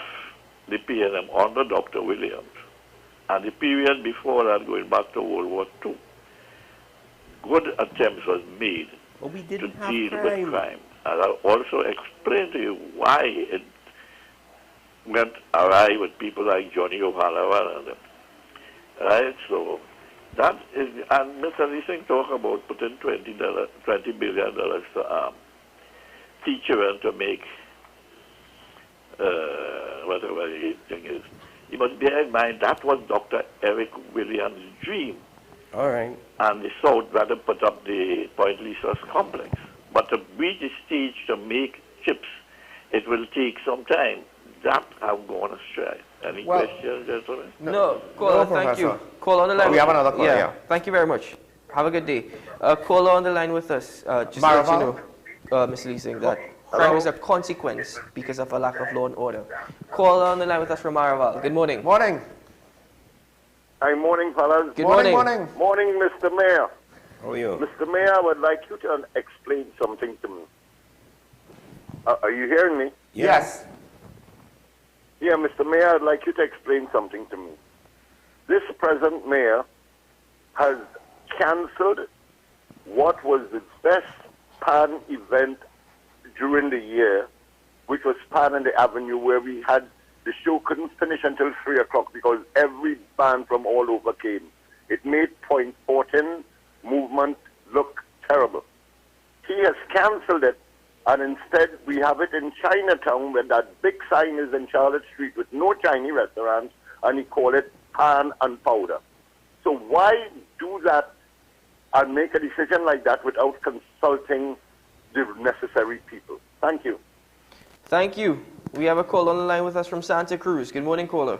the PNM under Dr. Williams, and the period before that, going back to World War II, good attempts was made to deal with crime. And I'll also explain to you why it went awry with people like Johnny O'Halloran and them. Right? So that is, and Mr. Leasing talk about putting $20 billion to teach children to make whatever the thing is. You must bear in mind that was Dr. Eric Williams' dream. All right. And the South rather put up the Point Resource Complex. But to reach the stage to make chips, it will take some time. That have gone astray. Any questions, gentlemen? No, caller, thank you. Caller on the line. We have another caller, yeah. Thank you very much. Have a good day. Caller on the line with us. Just to let you know, Ms. Leasing, that crime is a consequence because of a lack of law and order. Caller on the line with us from Maraval. Good morning. Morning. Hi, morning, fellas. Good morning. Morning, Mr. Mayor. How are you? Mr. Mayor, I would like you to explain something to me. Are you hearing me? Yes. Yeah, Mr. Mayor, I'd like you to explain something to me. This present mayor has cancelled what was the best Pan event during the year, which was Pan and the Avenue, where we had the show couldn't finish until 3 o'clock because every band from all over came. It made Point 14 movement look terrible. He has cancelled it, and instead we have it in Chinatown, where that big sign is in Charlotte Street with no Chinese restaurants, and he call it Pan and Powder. So why do that and make a decision like that without consulting the necessary people? Thank you. Thank you. We have a caller on the line with us from Santa Cruz. Good morning, caller.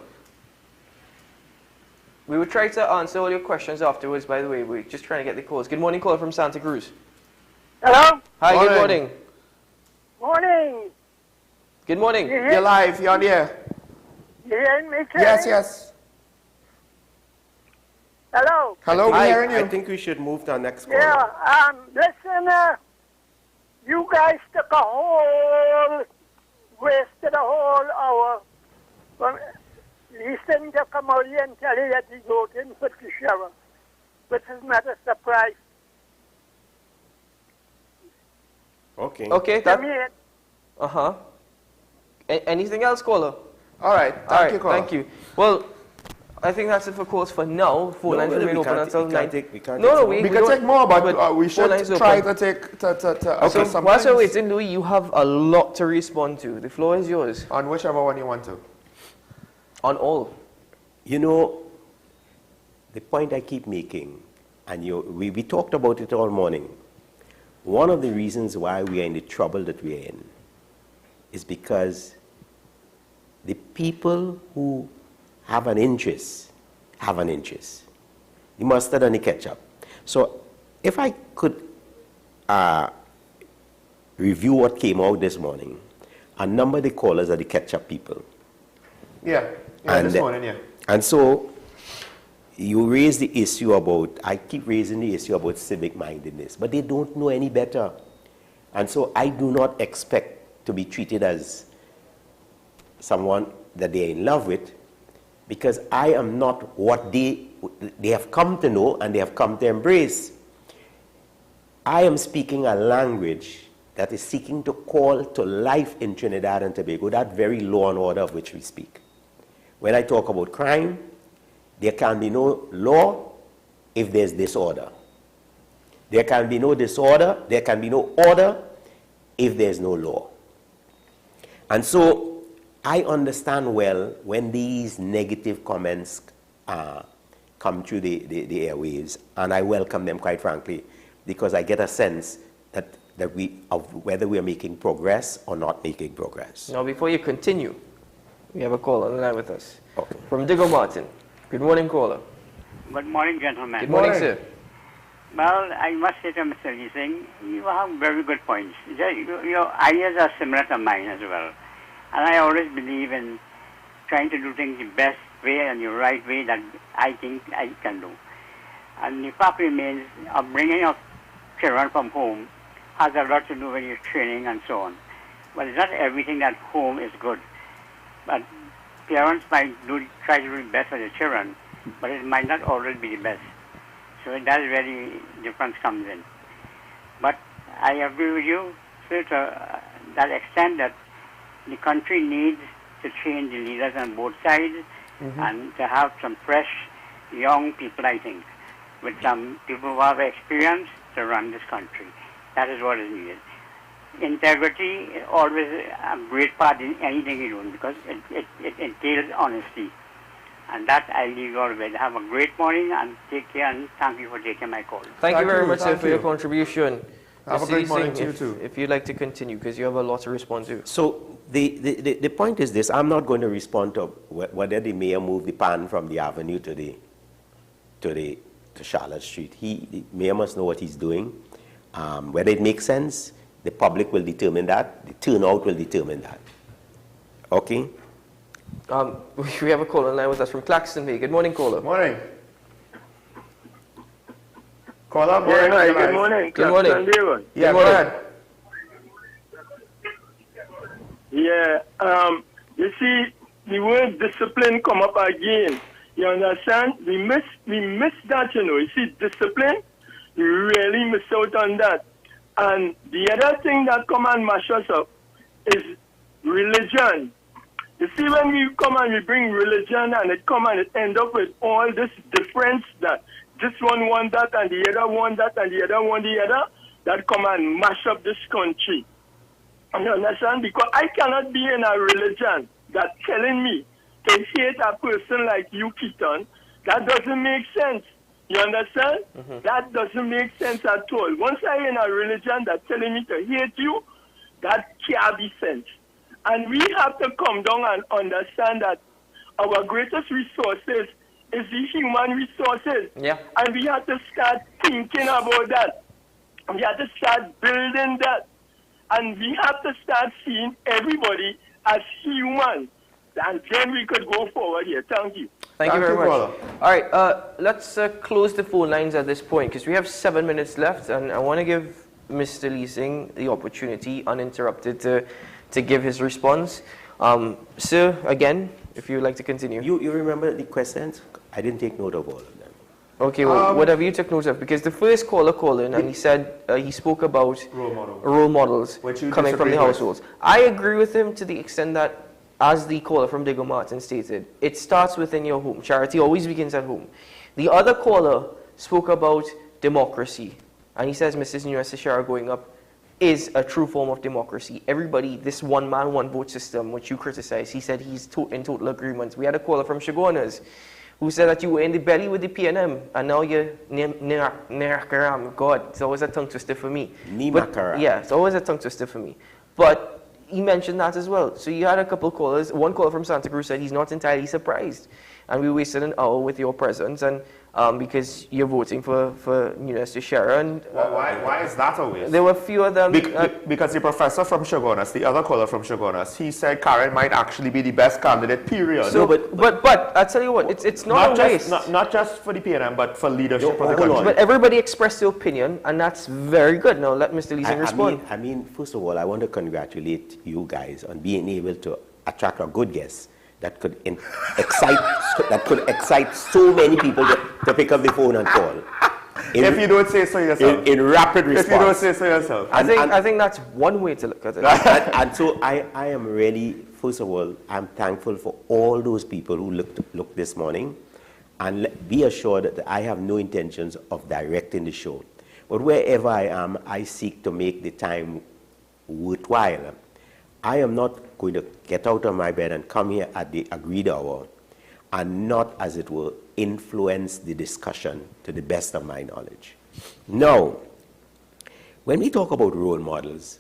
We will try to answer all your questions afterwards, by the way. We're just trying to get the calls. Good morning, caller from Santa Cruz. Hello? Hi, Morning. good morning. Morning. Good morning. You're live. You're on the air. You hearing me, Terry? Yes, yes. Hello? Hello, we're hearing you. I think we should move to our next caller. Yeah, listen, you guys took a whole, wasted a whole hour from listening to come out here and tell you that he voting for the sheriff, which is not a surprise. Okay. Okay, that... Anything else, caller? All right. Thank you, caller. Thank you. Well, I think that's it for calls for now. Phone lines remain open until 9. We can take more, but we should try to take so some whilst things. we're waiting, Louis, you have a lot to respond to. The floor is yours. On whichever one you want to. On all. You know, the point I keep making, and we talked about it all morning, one of the reasons why we are in the trouble that we are in is because the people who have an interest. The mustard and the ketchup. So if I could review what came out this morning, a number of the callers are the ketchup people. Yeah, this morning, yeah. And so you raise the issue about, I keep raising the issue about civic mindedness, but they don't know any better. And so I do not expect to be treated as someone that they're in love with, because I am not what they have come to know and they have come to embrace. I am speaking a language that is seeking to call to life in Trinidad and Tobago that very law and order of which we speak. When I talk about crime, there can be no law if there's disorder. There can be no disorder, there can be no order if there's no law. And so I understand well when these negative comments come through the airwaves, and I welcome them, quite frankly, because I get a sense that of whether we are making progress or not making progress. Now, before you continue, we have a caller on the line with us. Okay. From Digger Martin. Good morning, caller. Good morning, gentlemen. Good morning, sir. Well, I must say to Mr. Leasing, you have very good points. Your ideas are similar to mine as well. And I always believe in trying to do things the best way and the right way that I think I can do. And the fact remains of bringing up children from home has a lot to do with your training and so on. But it's not everything at home is good. But parents might try to do the best for their children, but it might not always be the best. So that's where the difference comes in. But I agree with you to that extent that the country needs to change the leaders on both sides and to have some fresh, young people, I think, with some people who have experience to run this country. That is what is needed. Integrity is always a great part in anything you do because it entails honesty. And that I leave you all with. Have a great morning and take care, and thank you for taking my call. Thank you very much, sir, for your contribution. Have a great morning to you too. If you'd like to continue, because you have a lot to respond to. So the point is this: I'm not going to respond to whether the mayor moved the pan from the avenue to Charlotte Street. The mayor must know what he's doing. Whether it makes sense, the public will determine that. The turnout will determine that. Okay. We have a caller line with us from Claxton Bay. Good morning, caller. Morning. Caller, morning. Yeah, hi, good morning. Good morning. Yeah, go ahead. Yeah, you see, the word discipline come up again. You understand? We miss that, you know. You see, discipline, we really miss out on that. And the other thing that come and mash us up is religion. You see, when we come and we bring religion and it come and it end up with all this difference that this one want that and the other want that and the other want the other, that come and mash up this country. You understand? Because I cannot be in a religion that's telling me to hate a person like you, Keaton. That doesn't make sense. You understand? That doesn't make sense at all. Once I'm in a religion that's telling me to hate you, that can't be sense. And we have to come down and understand that our greatest resources is the human resources. Yeah. And we have to start thinking about that. We have to start building that. And we have to start seeing everybody as human. And then we could go forward here. Thank you. Thank you very much. All right, let's close the phone lines at this point because we have 7 minutes left, and I want to give Mr. Leasing the opportunity, uninterrupted, to give his response. Sir, again, if you would like to continue. You remember the questions? I didn't take note of all of them. Okay, well, whatever you took note of, because the first caller called in and he said he spoke about role models coming from the households. I agree with him to the extent that, as the caller from Diego Martin stated, it starts within your home. Charity always begins at home. The other caller spoke about democracy, and he says Mrs. Nunes Teixeira going up is a true form of democracy. Everybody, this one man, one vote system, which you criticize, he said he's in total agreement. We had a caller from Shagonas who said that you were in the belly with the PNM, and now you're near God, it's always a tongue twister for me. Yeah, it's always a tongue twister for me. But he mentioned that as well. So you had a couple callers. One caller from Santa Cruz said he's not entirely surprised. And we wasted an hour with your presence, and because you're voting for Nunes Teixeira. And why is that a waste? There were a few of them. Because the professor from Shagonas, the other caller from Shagonas, he said Karen might actually be the best candidate, period. So, but I tell you what, it's not a waste. Not just for the PNM, but for leadership of the country. But everybody expressed their opinion, and that's very good. Now let Mr. Leasing respond. I mean, first of all, I want to congratulate you guys on being able to attract a good guest that could excite so many people to pick up the phone and call. If you don't say so yourself. In rapid response. If you don't say so yourself. I think that's one way to look at it. and so I am really, first of all, I'm thankful for all those people who looked this morning. And be assured that I have no intentions of directing the show. But wherever I am, I seek to make the time worthwhile. I am not going to get out of my bed and come here at the agreed hour and not, as it were, influence the discussion to the best of my knowledge. Now, when we talk about role models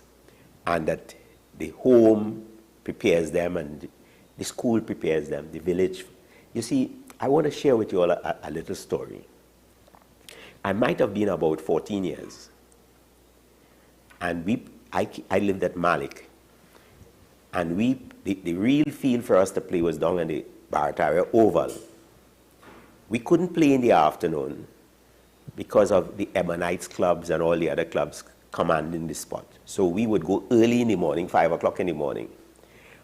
and that the home prepares them and the school prepares them, the village, you see, I want to share with you all a little story. I might have been about 14 years, and I lived at Malik. And the real field for us to play was down in the Barataria Oval. We couldn't play in the afternoon because of the Ebonites clubs and all the other clubs commanding the spot. So we would go early in the morning, 5 o'clock in the morning.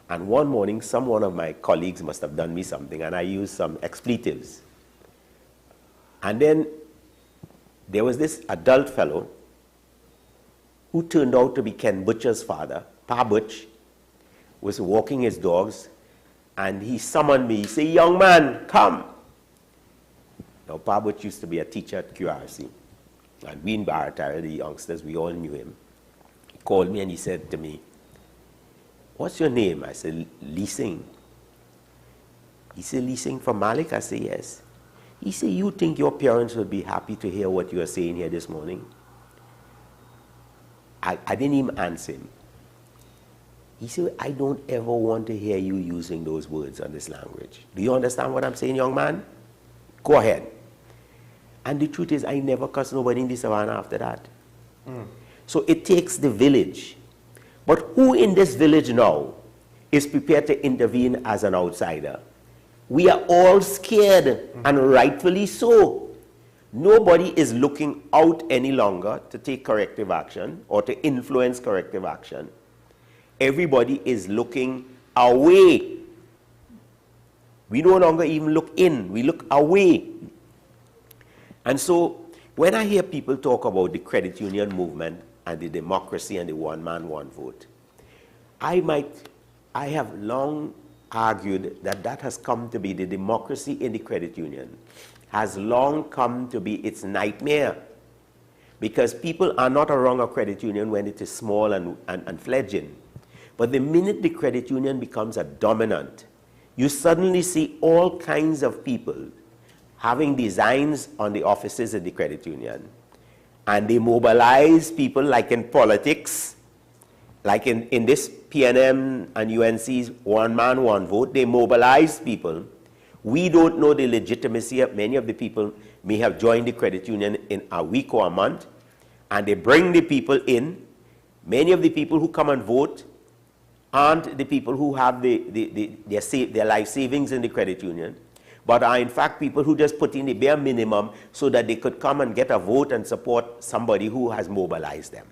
And one morning, one of my colleagues must have done me something, and I used some expletives. And then there was this adult fellow who turned out to be Ken Butcher's father. Pa Butch was walking his dogs, and he summoned me. He said, "Young man, come." Now, Pa Butch used to be a teacher at QRC. And we in Barataria, the youngsters, we all knew him. He called me and he said to me, "What's your name?" I said, "Lee Singh." He said, "Lee Singh from Malik?" I said, "Yes." He said, "You think your parents would be happy to hear what you are saying here this morning?" I didn't even answer him. He said, "I don't ever want to hear you using those words on this language. Do you understand what I'm saying, young man? Go ahead." And the truth is, I never cussed nobody in the savannah after that. So it takes the village. But who in this village now is prepared to intervene as an outsider? We are all scared, and rightfully so. Nobody is looking out any longer to take corrective action or to influence corrective action. Everybody is looking away. We no longer even look in, we look away. And so when I hear people talk about the credit union movement and the democracy and the one man, one vote, I have long argued that that has come to be the democracy in the credit union, has long come to be its nightmare, because people are not around a credit union when it is small and fledgling. But the minute the credit union becomes a dominant, you suddenly see all kinds of people having designs on the offices of the credit union. And they mobilize people like in politics, like in this PNM and UNC's one man, one vote. They mobilize people. We don't know the legitimacy of many of the people may have joined the credit union in a week or a month, and they bring the people in. Many of the people who come and vote aren't the people who have their life savings in the credit union, but are in fact people who just put in the bare minimum so that they could come and get a vote and support somebody who has mobilized them.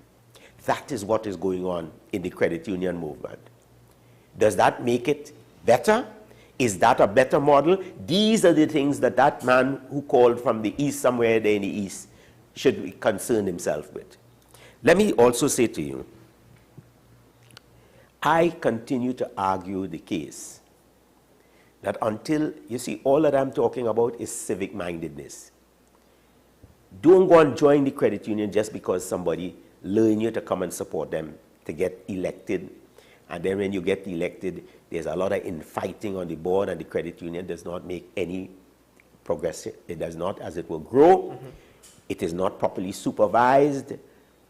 That is what is going on in the credit union movement. Does that make it better? Is that a better model? These are the things that that man who called from the east, somewhere there in the east, should concern himself with. Let me also say to you, I continue to argue the case that until, you see, all that I'm talking about is civic mindedness. Don't go and join the credit union just because somebody luring you to come and support them to get elected. And then when you get elected, there's a lot of infighting on the board, and the credit union does not make any progress. It does not, as it will grow. It is not properly supervised.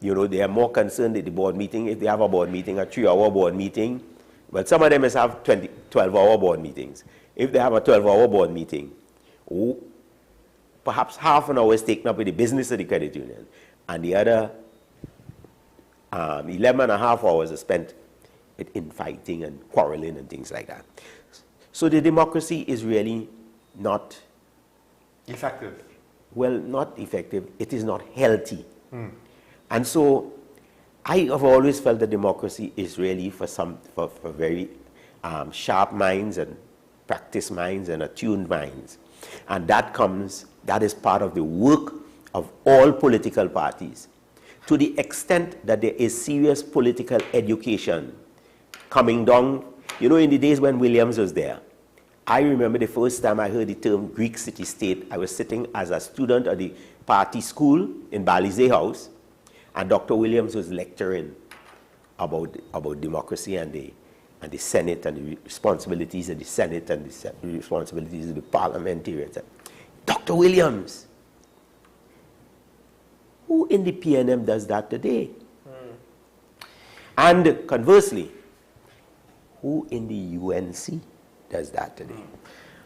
You know, they are more concerned at the board meeting. If they have a board meeting, a 3-hour board meeting, well, some of them must have 12-hour board meetings. If they have a 12-hour board meeting, perhaps half an hour is taken up with the business of the credit union, and the other 11 and a half hours are spent with infighting and quarreling and things like that. So the democracy is really not effective. Well, not effective. It is not healthy. And so I have always felt that democracy is really for very sharp minds and practiced minds and attuned minds. And that is part of the work of all political parties. To the extent that there is serious political education coming down, you know, in the days when Williams was there, I remember the first time I heard the term Greek city-state. I was sitting as a student at the party school in Balizé House, and Dr. Williams was lecturing about democracy and the Senate and the responsibilities of the Senate and the responsibilities of the parliamentarians. Dr. Williams, who in the PNM does that today? And conversely, who in the UNC does that today?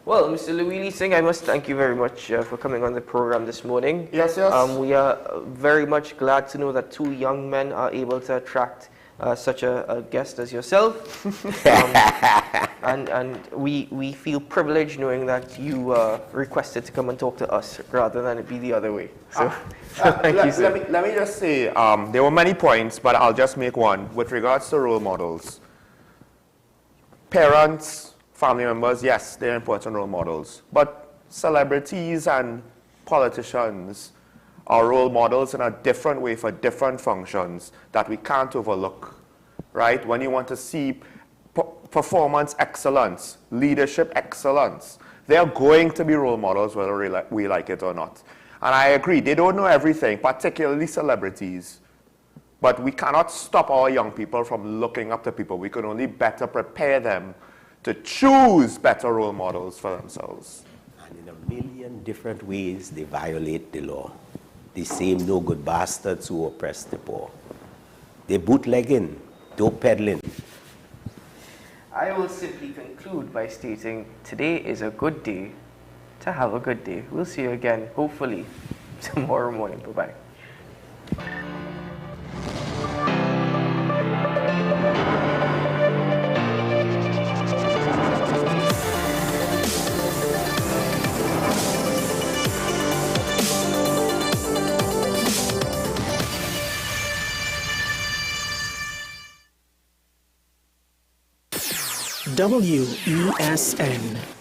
Well, Mr. Louis Singh, I must thank you very much for coming on the program this morning. Yes, yes. We are very much glad to know that two young men are able to attract such a guest as yourself. And we feel privileged knowing that you requested to come and talk to us rather than it be the other way. So, thank you, sir. Let me just say, there were many points, but I'll just make one with regards to role models. parents, family members, yes, they're important role models. But celebrities and politicians are role models in a different way for different functions that we can't overlook, right? When you want to see performance excellence, leadership excellence, they are going to be role models whether we like it or not. And I agree, they don't know everything, particularly celebrities. But we cannot stop our young people from looking up to people. We can only better prepare them to choose better role models for themselves. And in a million different ways, they violate the law. The same no good bastards who oppress the poor. They bootlegging, dope peddling. I will simply conclude by stating today is a good day to have a good day. We'll see you again, hopefully, tomorrow morning. Bye-bye. WESN